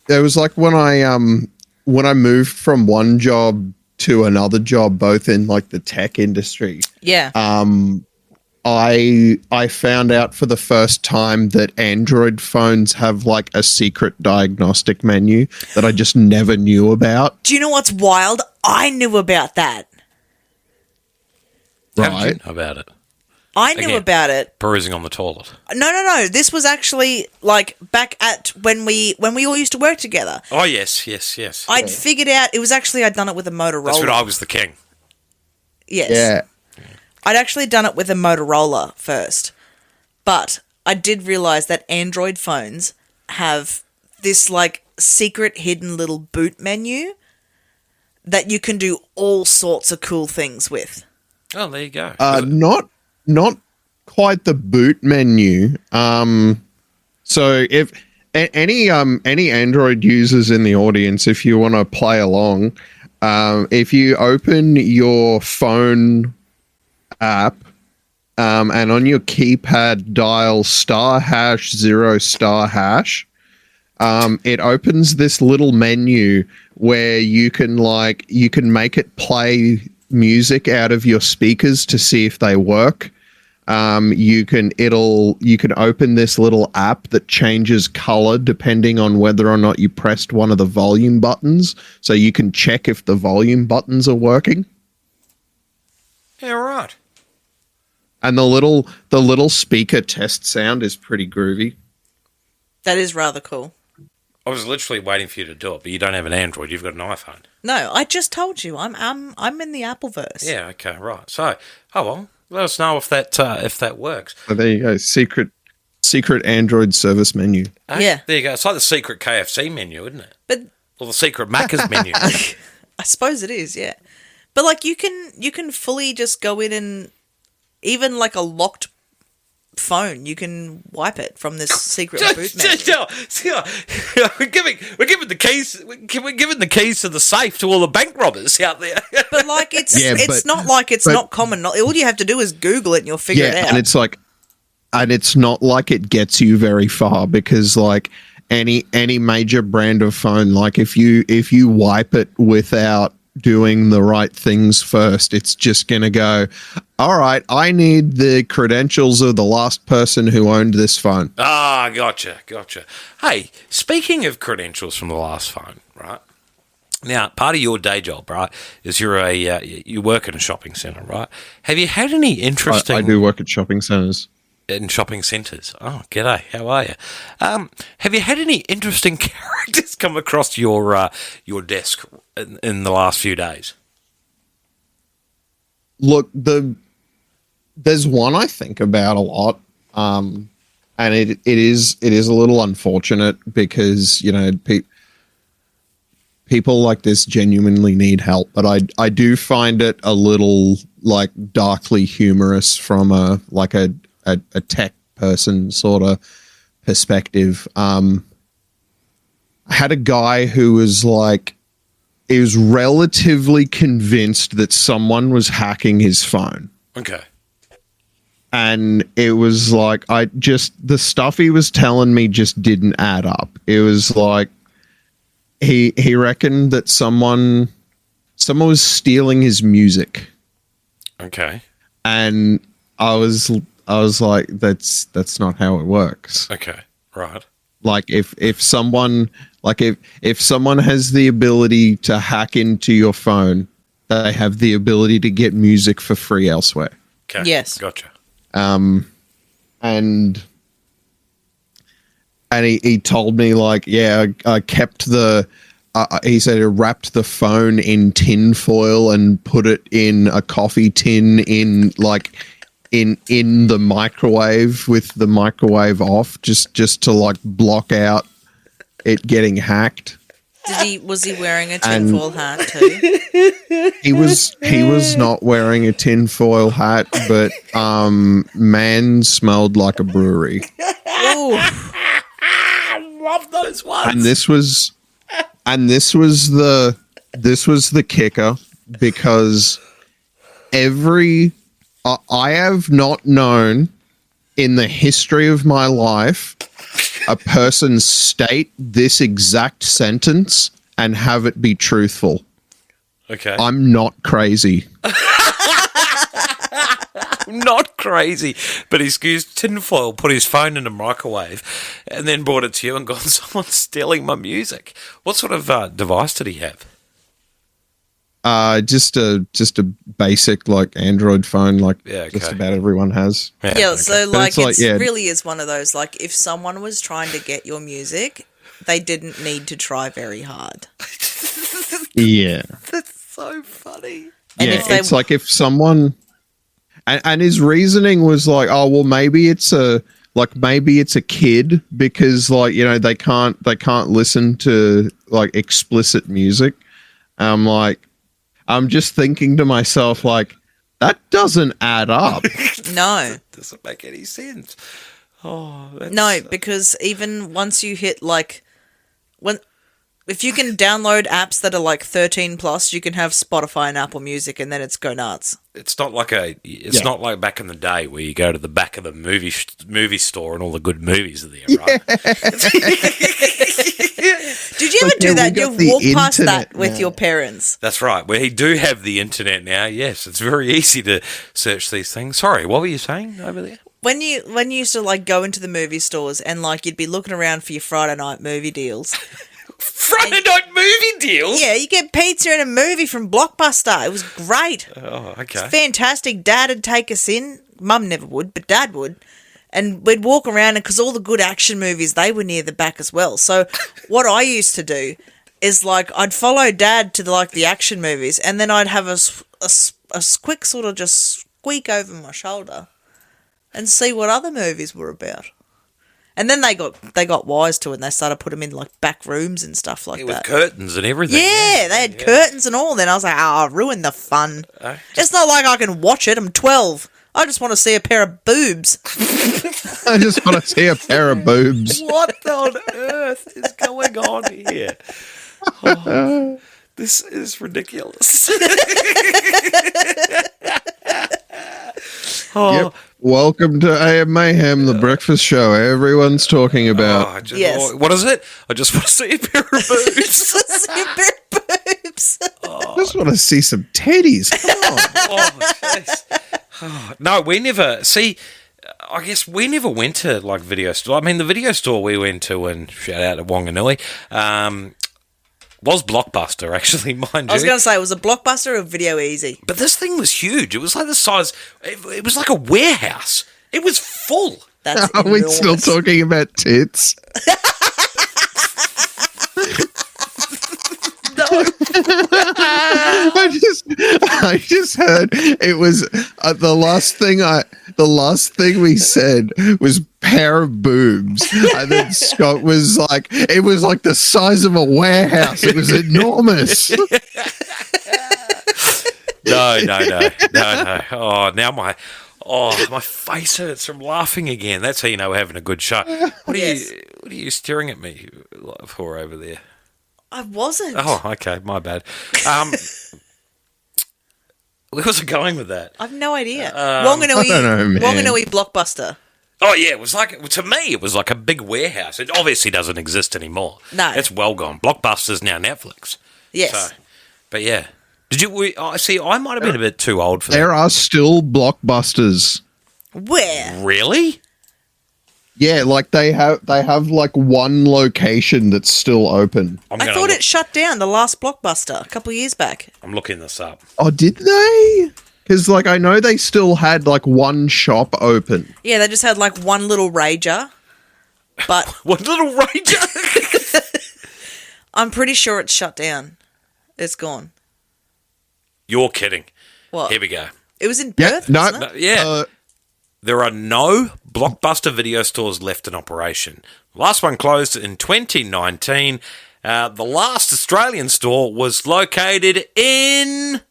It was like when I moved from one job to another job, both in the tech industry. Yeah. I found out for the first time that Android phones have a secret diagnostic menu that I just never knew about. Do you know what's wild? I knew about that. Right. How did you know about it? I knew about it. Perusing on the toilet. No. This was actually back at when we all used to work together. Oh, yes. I'd figured out, I'd done it with a Motorola. That's when I was the king. Yes. Yeah. I'd actually done it with a Motorola first, but I did realise that Android phones have this secret hidden little boot menu that you can do all sorts of cool things with. Oh, there you go. Not quite the boot menu. So if any Android users in the audience, if you want to play along, if you open your phone app and on your keypad dial *#0*#, it opens this little menu where you can make it play music out of your speakers to see if they work. You can open this little app that changes color depending on whether or not you pressed one of the volume buttons, so you can check if the volume buttons are working. Yeah, right. And the little speaker test sound is pretty groovy. That is rather cool. I was literally waiting for you to do it, but you don't have an Android. You've got an iPhone. No, I just told you. I'm in the Appleverse. Yeah. Okay. Right. So, let us know if that works. So there you go. Secret Android service menu. Yeah. There you go. It's like the secret KFC menu, isn't it? Or the secret Macca's menu. I suppose it is. Yeah. But you can fully just go in and even a locked phone, you can wipe it from this secret boot menu. We're giving the keys. We're giving the keys to the safe to all the bank robbers out there. But it's not common. All you have to do is Google it and you'll figure it out. And it's not like it gets you very far, because any major brand of phone, if you wipe it without doing the right things first, it's just going to go, all right, I need the credentials of the last person who owned this phone. Ah, gotcha. Hey, speaking of credentials from the last phone, right? Now, part of your day job, right, is you work in a shopping centre, right? Have you had any interesting... I do work at shopping centres. In shopping centres. Oh, g'day. How are you? Have you had any interesting characters come across your desk in the last few days? Look, there's one I think about a lot, and it is a little unfortunate because, you know, people like this genuinely need help, but I do find it a little like darkly humorous from a tech person sort of perspective. I had a guy who was like, he was relatively convinced that someone was hacking his phone. Okay. And it was like, the stuff he was telling me just didn't add up. It was like, he reckoned that someone was stealing his music. Okay. And I was like, that's not how it works. Okay. Right. Like if someone has the ability to hack into your phone, they have the ability to get music for free elsewhere. Okay. Yes. Gotcha. And he told me like, yeah, I kept he said I wrapped the phone in tin foil and put it in a coffee tin in the microwave with the microwave off, just to like block out it getting hacked. Was he wearing a tinfoil hat too? He was not wearing a tinfoil hat, but man smelled like a brewery. Ooh. I love those ones. And this was the kicker, because I have not known in the history of my life a person state this exact sentence and have it be truthful. Okay. I'm not crazy. Not crazy, but he's used tinfoil, put his phone in a microwave, and then brought it to you and gone, someone's stealing my music. What sort of device did he have? Just a basic like Android phone, like just about everyone has. Yeah, okay. so like it yeah. really is one of those, like if someone was trying to get your music, they didn't need to try very hard. Yeah. That's so funny. And yeah, it's like if someone, and his reasoning was like, oh well, maybe it's a kid because like, you know, they can't listen to like explicit music. I'm just thinking to myself like, that doesn't add up. No, That doesn't make any sense. Oh, no, because even once you hit like if you can download apps that are like 13 plus, you can have Spotify and Apple Music, and then it's go nuts. It's not like not like back in the day where you go to the back of the movie store and all the good movies are there, right? Did you ever do that? You've walked past that with now. your parents. That's right. We do have the internet now. Yes, it's very easy to search these things. Sorry, what were you saying over there? When you used to like go into the movie stores and like you'd be looking around for your Friday night movie deals. Friday night movie deals? Yeah, you get pizza and a movie from Blockbuster. It was great. Oh, okay. It's fantastic. Dad would take us in. Mum never would, but Dad would. And we'd walk around, and because all the good action movies, they were near the back as well. So what I used to do is like I'd follow Dad to the action movies, and then I'd have a quick sort of just squeak over my shoulder and see what other movies were about. And then they got wise to it, and they started putting them in like back rooms and stuff like that. With curtains and everything. Yeah, they had curtains and all. Then I was like, I'll ruin the fun. It's not like I can watch it. I'm 12. I just want to see a pair of boobs. I just want to see a pair of boobs. What on earth is going on here? Oh, this is ridiculous. Oh. Yep. Welcome to AM Mayhem, the breakfast show everyone's talking about. Yes. What is it? I just want to see a pair of boobs. See a pair of boobs. I just want to see some teddies. Come on. Oh, jeez. Oh, no, we never... See, I guess we never went to, like, video store. I mean, the video store we went to, and shout out to Wanganui, Was Blockbuster, actually, mind you. I was going to say, it was a Blockbuster or Video Easy. But this thing was huge. It was like the size... It was like a warehouse. It was full. That's Are we enormous. still talking about tits? I just heard it was the last thing we said was pair of boobs, and then Scott was like, it was like the size of a warehouse. It was enormous. No. Oh, now my face hurts from laughing again. That's how you know we're having a good show. What are you staring at me for over there? I wasn't. Oh, okay, my bad. Where was I going with that? I've no idea. I don't know, man. Wanganui Blockbuster. Oh yeah, it was like, to me it was like a big warehouse. It obviously doesn't exist anymore. No, it's well gone. Blockbuster's now Netflix. Yes, so, but yeah, did you? See, I might have been a bit too old for that. There are still Blockbusters. Where? Really? Yeah, like they have like one location that's still open. I thought it shut down, the last Blockbuster, a couple of years back. I'm looking this up. Oh, did they? Because like I know they still had like one shop open. Yeah, they just had like one little rager, but One little rager. I'm pretty sure it's shut down. It's gone. You're kidding. What? Here we go. It was in Perth, no, wasn't it? Yeah. There are no Blockbuster video stores left in operation. The last one closed in 2019. The last Australian store was located in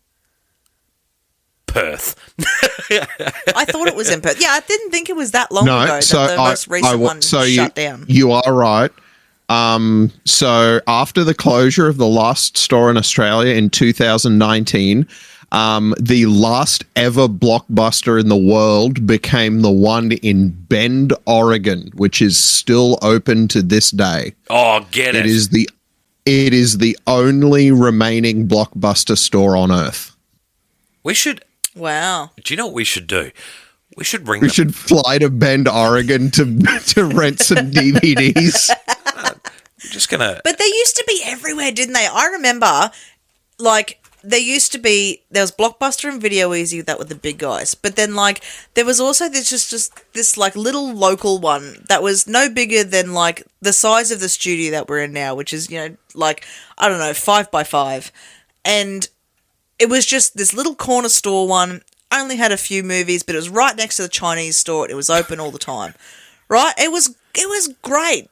Perth. I thought it was in Perth. Yeah, I didn't think it was that long ago that the most recent one shut down. You are right. So after the closure of the last store in Australia in 2019, the last ever Blockbuster in the world became the one in Bend, Oregon, which is still open to this day. Oh, get it. It is the only remaining Blockbuster store on Earth. We should... Wow. Do you know what we should do? We should We should fly to Bend, Oregon to rent some DVDs. I'm just going to... But they used to be everywhere, didn't they? I remember, like... There was Blockbuster and Video Easy that were the big guys. But then, like, there was also just this, like, little local one that was no bigger than, like, the size of the studio that we're in now, which is, like, I don't know, 5x5. And it was just this little corner store one, only had a few movies, but it was right next to the Chinese store and it was open all the time. Right? It was great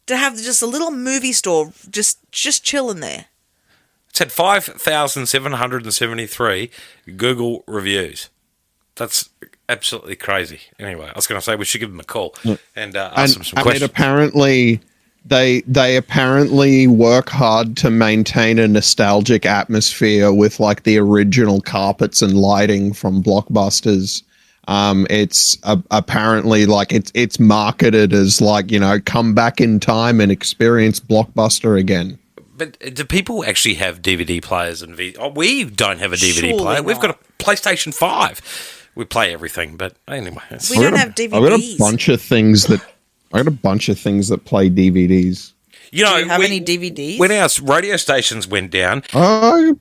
to have just a little movie store just chilling there. It's had 5,773 Google reviews. That's absolutely crazy. Anyway, I was going to say we should give them a call and ask them some questions. And apparently, they apparently work hard to maintain a nostalgic atmosphere with like the original carpets and lighting from Blockbusters. It's apparently like it's marketed as like, come back in time and experience Blockbuster again. But do people actually have DVD players and we don't have a DVD Surely player. not. We've got a PlayStation 5. We play everything, but anyway. We don't have DVDs. I got a bunch of things that play DVDs. Do you have any DVDs? When our radio stations went down, I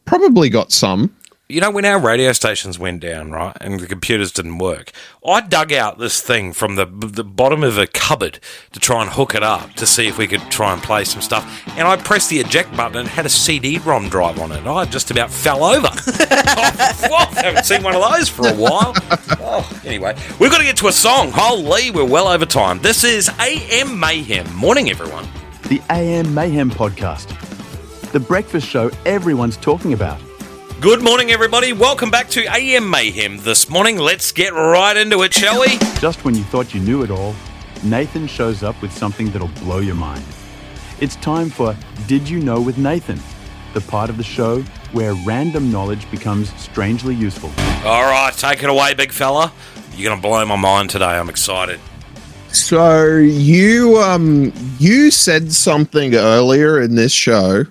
probably got some. When our radio stations went down, right, and the computers didn't work, I dug out this thing from the bottom of a cupboard to try and hook it up to see if we could try and play some stuff. And I pressed the eject button and it had a CD-ROM drive on it. I just about fell over. I haven't seen one of those for a while. Anyway, we've got to get to a song. Holy, we're well over time. This is AM Mayhem. Morning, everyone. The AM Mayhem podcast. The breakfast show everyone's talking about. Good morning, everybody. Welcome back to AM Mayhem this morning. Let's get right into it, shall we? Just when you thought you knew it all, Nathan shows up with something that'll blow your mind. It's time for Did You Know with Nathan, the part of the show where random knowledge becomes strangely useful. All right, take it away, big fella. You're going to blow my mind today. I'm excited. So you said something earlier in this show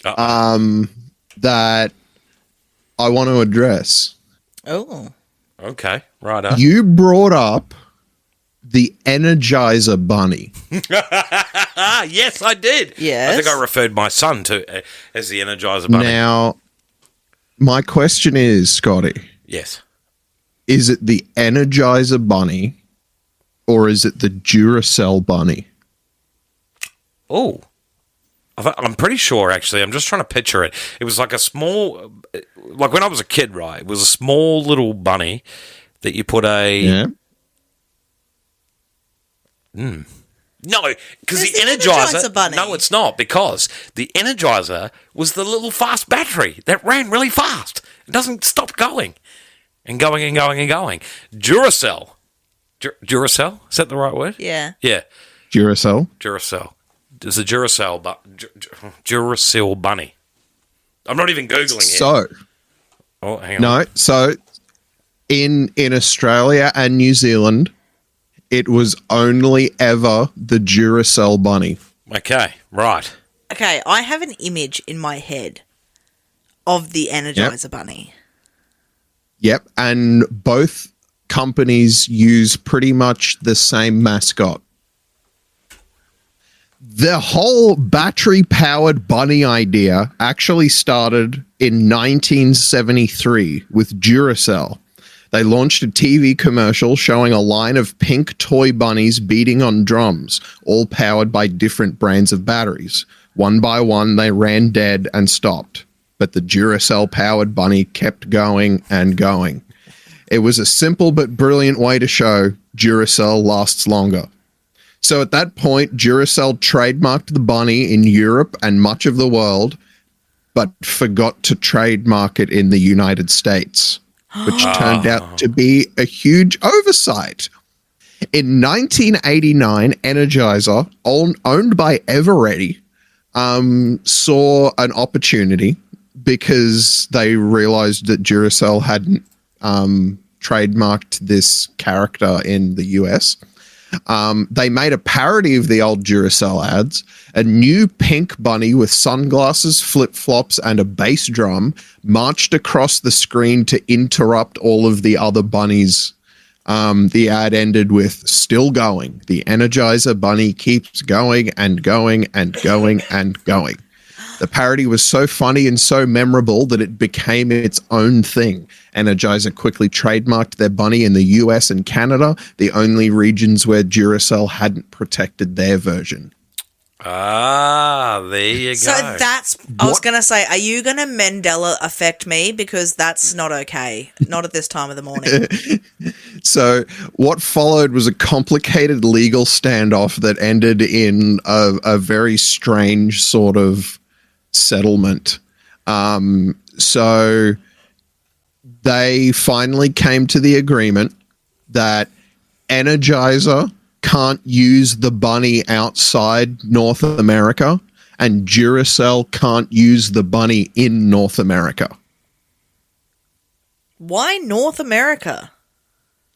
that I want to address. Oh. Okay, right up. You brought up the Energizer Bunny? Yes, I did. Yes. I think I referred my son to as the Energizer Bunny. Now, my question is, Scotty, Yes. is it the Energizer Bunny or is it the Duracell Bunny? Oh. I'm pretty sure, actually. I'm just trying to picture it. It was like a small, like when I was a kid, right? It was a small little bunny that you put a... Yeah. No, because the It's the Energizer... Energizer Bunny. No, it's not, because the Energizer was the little fast battery that ran really fast. It doesn't stop going and going and going and going. Duracell. Duracell? Is that the right word? Yeah. Yeah. Duracell. Duracell. There's a Duracell Bunny. I'm not even Googling it. So, Oh, hang on. no, so in Australia and New Zealand, it was only ever the Duracell Bunny. Okay, right. Okay, I have an image in my head of the Energizer Bunny. Yep, and both companies use pretty much the same mascot. The whole battery-powered bunny idea actually started in 1973 with Duracell. They launched a TV commercial showing a line of pink toy bunnies beating on drums, all powered by different brands of batteries. One by one, they ran dead and stopped, but the Duracell-powered bunny kept going and going. It was a simple but brilliant way to show Duracell lasts longer. So at that point, Duracell trademarked the bunny in Europe and much of the world, but forgot to trademark it in the United States, which turned out to be a huge oversight. In 1989, Energizer, owned by Eveready, saw an opportunity because they realized that Duracell hadn't trademarked this character in the US. They made a parody of the old Duracell ads. A new pink bunny with sunglasses, flip-flops, and a bass drum marched across the screen to interrupt all of the other bunnies. The ad ended with, "Still going. The Energizer Bunny keeps going and going and going and going." The parody was so funny and so memorable that it became its own thing. Energizer quickly trademarked their bunny in the US and Canada, the only regions where Duracell hadn't protected their version. Ah, there you go. So that's, I was going to say, are you going to Mandela affect me? Because that's not okay. Not at this time of the morning. So what followed was a complicated legal standoff that ended in a very strange sort of settlement. So they finally came to the agreement that Energizer can't use the bunny outside North America and Duracell can't use the bunny in North America. Why North America?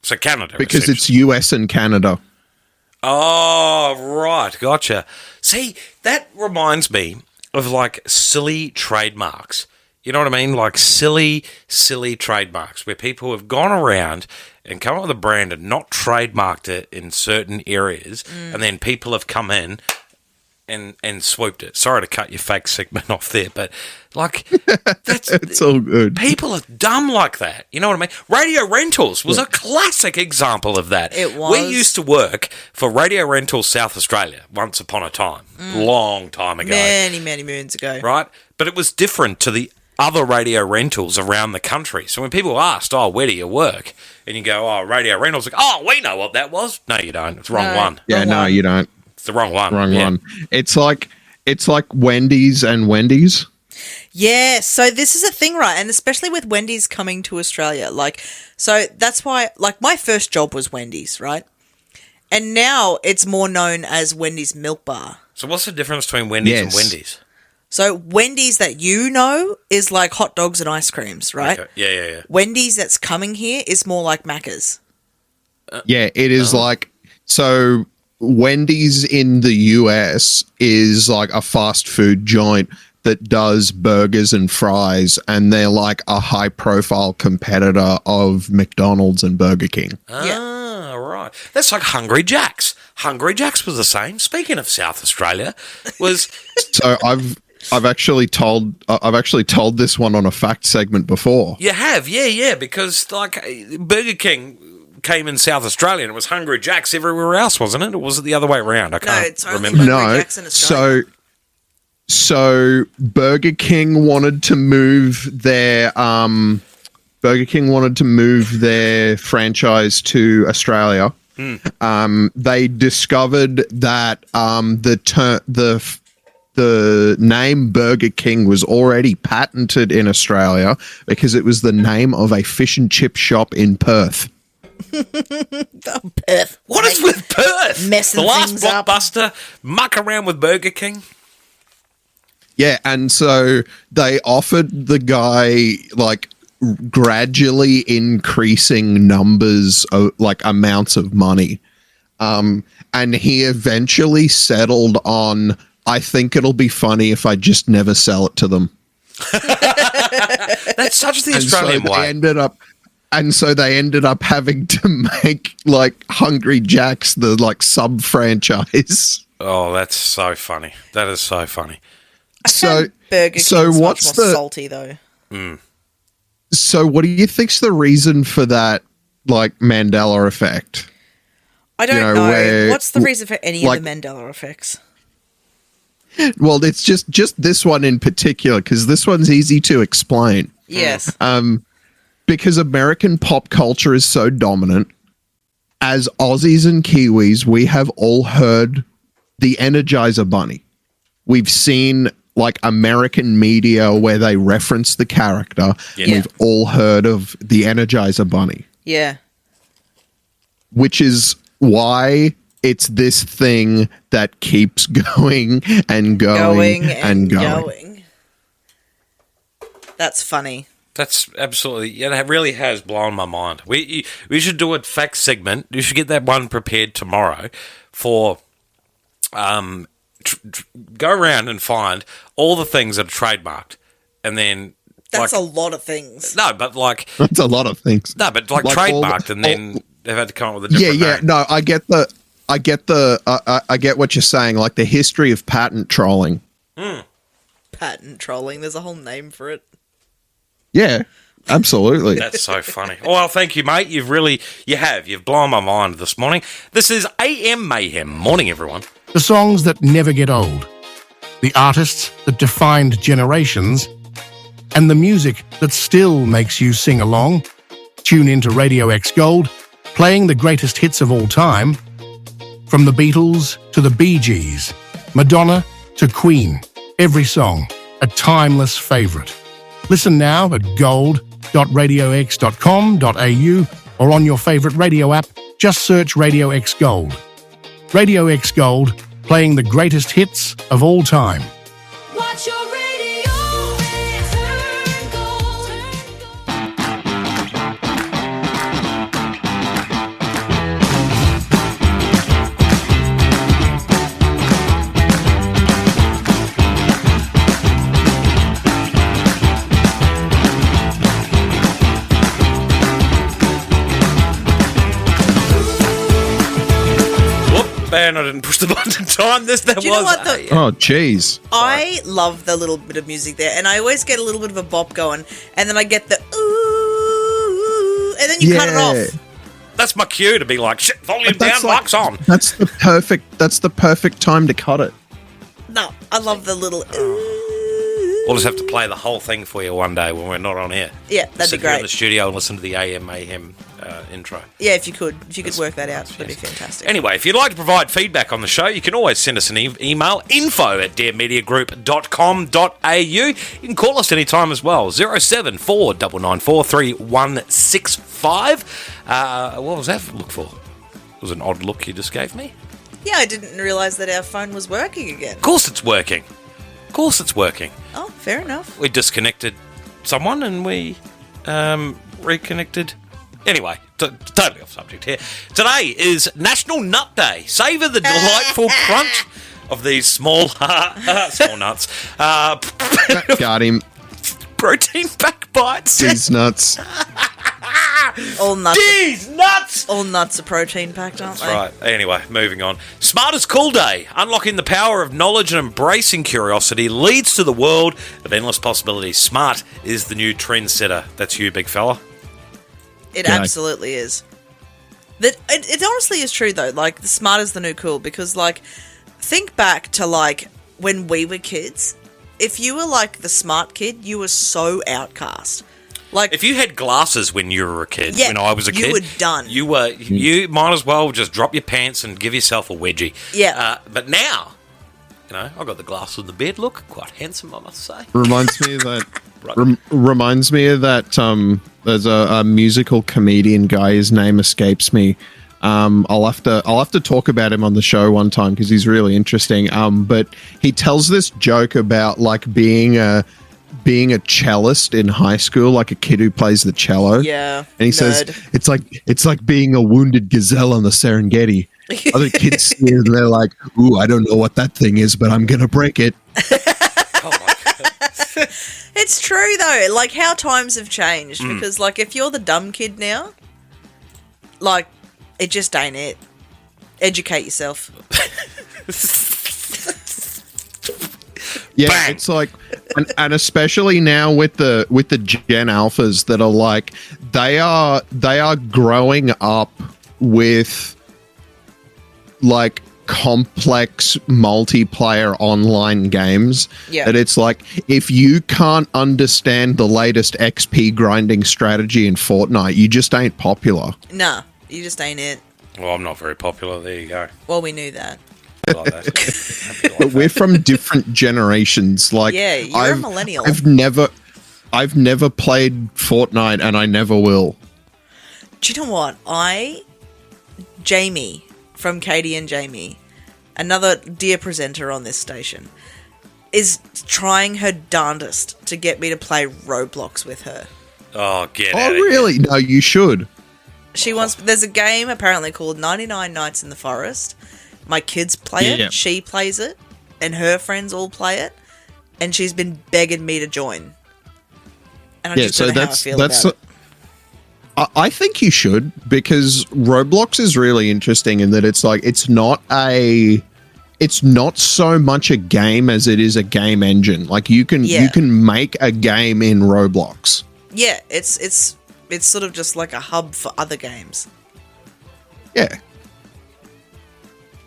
So Canada. Because it's US and Canada. Oh, right. Gotcha. See, that reminds me of like silly trademarks. You know what I mean? Like silly trademarks where people have gone around and come up with a brand and not trademarked it in certain areas, and then people have come in and swooped it. Sorry to cut your fake segment off there, but like that's It's all good. people are dumb like that. You know what I mean? Radio Rentals was a classic example of that. It was. We used to work for Radio Rentals South Australia once upon a time, long time ago. Many moons ago. Right? But it was different to the other radio rentals around the country. So when people asked, "Oh, where do you work?" and you go, "Oh, Radio Rentals," like, "Oh, we know what that was." No, you don't. It's the wrong one. Yeah, no, you don't. It's the wrong one. Wrong Yeah. one. It's like Wendy's and Wendy's. Yeah, so this is a thing, right? And especially with Wendy's coming to Australia. Like, so that's why, like, my first job was Wendy's, right? And now it's more known as Wendy's Milk Bar. So what's the difference between Wendy's and Yes. Wendy's? So Wendy's that you know is like hot dogs and ice creams, right? Okay. Yeah. Wendy's that's coming here is more like Macca's. Yeah, it is like, so Wendy's in the US is like a fast food joint that does burgers and fries, and they're like a high profile competitor of McDonald's and Burger King. Yeah. Ah, Oh, right. That's like Hungry Jack's. Hungry Jack's was the same. Speaking of South Australia, was So I've actually told this one on a fact segment before. you have, yeah, because like Burger King came in South Australia and it was Hungry Jack's everywhere else, wasn't it? Or was it the other way around? I can't it's only remember. Hungry Jack's in Australia. So Burger King wanted to move their franchise to Australia. They discovered that the name Burger King was already patented in Australia because it was the name of a fish and chip shop in Perth. Perth. What is with Perth? Messing the last things up. Blockbuster, muck around with Burger King. Yeah, and so they offered the guy like gradually increasing numbers of like amounts of money. And he eventually settled on, I think it'll be funny if I just never sell it to them. That's such the Australian way. They ended up having to make like Hungry Jack's the like sub franchise. Oh, that's so funny. That is so funny. So Burger King's what's much more the salty though? So what do you think's the reason for that like Mandela effect? I don't know. where- What's the reason for any like- of the Mandela effects? Well, it's just this one in particular because this one's easy to explain. Yes. Because American pop culture is so dominant. As Aussies and Kiwis, we have all heard the Energizer Bunny. We've seen like American media where they reference the character. Yeah. We've all heard of the Energizer Bunny, Yeah. which is why it's this thing that keeps going and going and going. That's funny. That's absolutely, yeah, it really has blown my mind. We should do a fact segment. You should get that one prepared tomorrow for, go around and find all the things that are trademarked, and then That's a lot of things. no, but like That's a lot of things. no, but like all trademarked, the- and then they've had to come up with a different name. No, I get what you're saying. Like the history of patent trolling. Patent trolling. There's a whole name for it. Yeah, absolutely. That's so funny. Well, thank you, mate. You've blown my mind this morning. This is AM Mayhem. Morning, everyone. The songs that never get old, the artists that defined generations, and the music that still makes you sing along. Tune into Radio X Gold, playing the greatest hits of all time, from the Beatles to the Bee Gees, Madonna to Queen. Every song, a timeless favourite. Listen now at gold.radiox.com.au or on your favourite radio app. Just search Radio X Gold. Radio X Gold, playing the greatest hits of all time. Watch your radio, turn gold. Man, I didn't push the button in time. That Do you know what Oh, jeez. I love the little bit of music there, and I always get a little bit of a bop going, and then I get the ooh, and then you cut it off. That's my cue to be like, shit, volume That's down, like- lights on. That's the perfect time to cut it. No, I love the little ooh. We'll just have to play the whole thing for you one day when we're not on air. Yeah, that'd Sit be here in great. the studio and listen to the AM Mayhem intro. Yeah, if you could work that out, that'd be fantastic. Anyway, if you'd like to provide feedback on the show, you can always send us an email, info@daremediagroup.com.au. You can call us anytime as well, 074 994 3165. What was that look for? It was an odd look you just gave me. Yeah, I didn't realise that our phone was working again. Of course it's working. Of course it's working. Oh, fair enough. We disconnected someone and we reconnected. Anyway, totally off subject here. Today is National Nut Day. Savour the delightful crunch of these small nuts. Got him. Protein-packed bites. These nuts. All nuts. Jeez, nuts! All nuts are protein packed, aren't That's right. Anyway, moving on. Smart is Cool Day. Unlocking the power of knowledge and embracing curiosity leads to the world of endless possibilities. Smart is the new trendsetter. That's you, big fella. It absolutely is. That it honestly is true though. Like, the smart is the new cool, because like, think back to like when we were kids. If you were like the smart kid, you were so outcast. Like, if you had glasses when you were a kid, when I was a kid, you were done. You might as well just drop your pants and give yourself a wedgie. Yeah. But now, I've got the glasses on the bed. Look, quite handsome, I must say. Reminds me of that. Reminds me of that. There's a musical comedian guy. His name escapes me. I'll have to talk about him on the show one time because he's really interesting. But he tells this joke about like being a cellist in high school, like a kid who plays the cello. Yeah. And he says it's like being a wounded gazelle on the Serengeti. Other kids see it and they're like, "Ooh, I don't know what that thing is, but I'm gonna break it." Oh my God. It's true though. Like, how times have changed, because like if you're the dumb kid now, like, it just ain't it. Educate yourself. Yeah, Bang. it's like, and especially now with the Gen Alphas that are like, they are growing up with like complex multiplayer online games. Yeah. That it's like, if you can't understand the latest XP grinding strategy in Fortnite, you just ain't popular. Nah, you just ain't it. Well, I'm not very popular. There you go. Well, we knew that. Like that. But we're from different generations. Like, Yeah, you're a millennial. I've never played Fortnite, and I never will. Do you know what? Jamie from Katie and Jamie, another dear presenter on this station, is trying her darndest to get me to play Roblox with her. Oh, get Oh, out of here. really? No, you should. She wants. There's a game apparently called 99 Nights in the Forest. My kids play it. Yeah. She plays it, and her friends all play it. And she's been begging me to join. And I just don't know how I feel about it. I think you should, because Roblox is really interesting in that it's like, it's not so much a game as it is a game engine. Like, you can make a game in Roblox. Yeah, it's sort of just like a hub for other games. Yeah.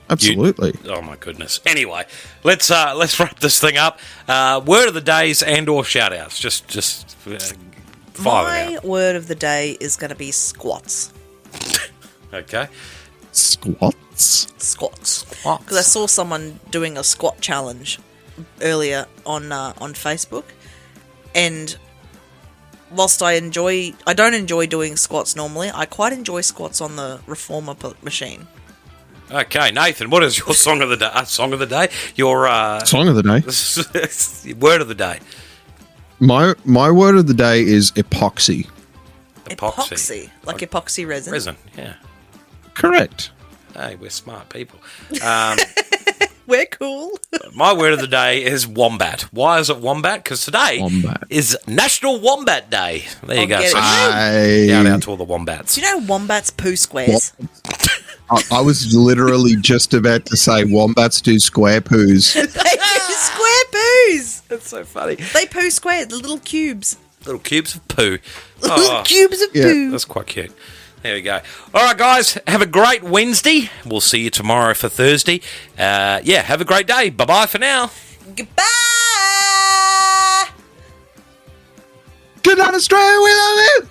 Absolutely. Oh my goodness. Anyway, let's wrap this thing up. Word of the days and/or shout-outs. Just fire My them out. word of the day is going to be squats. Okay. Squats. Because I saw someone doing a squat challenge earlier on Facebook, and whilst I don't enjoy doing squats normally, I quite enjoy squats on the reformer machine. Okay, Nathan, what is your song of the day? Song of the day? Your Song of the day. word of the day. My word of the day is epoxy. Epoxy. Like epoxy resin. Resin, yeah. Correct. Hey, we're smart people. We're cool. My word of the day is wombat. Why is it wombat? Because today is National Wombat Day. There you go. get So it. shout out to all the wombats. Do you know wombats poo squares? I was literally just about to say wombats do square poos. They do square poos. That's so funny. They poo squares, little cubes. Little cubes of poo. Little cubes of poo. That's quite cute. There we go. All right, guys. Have a great Wednesday. We'll see you tomorrow for Thursday. Have a great day. Bye-bye for now. Goodbye. Good night, Australia. We love it.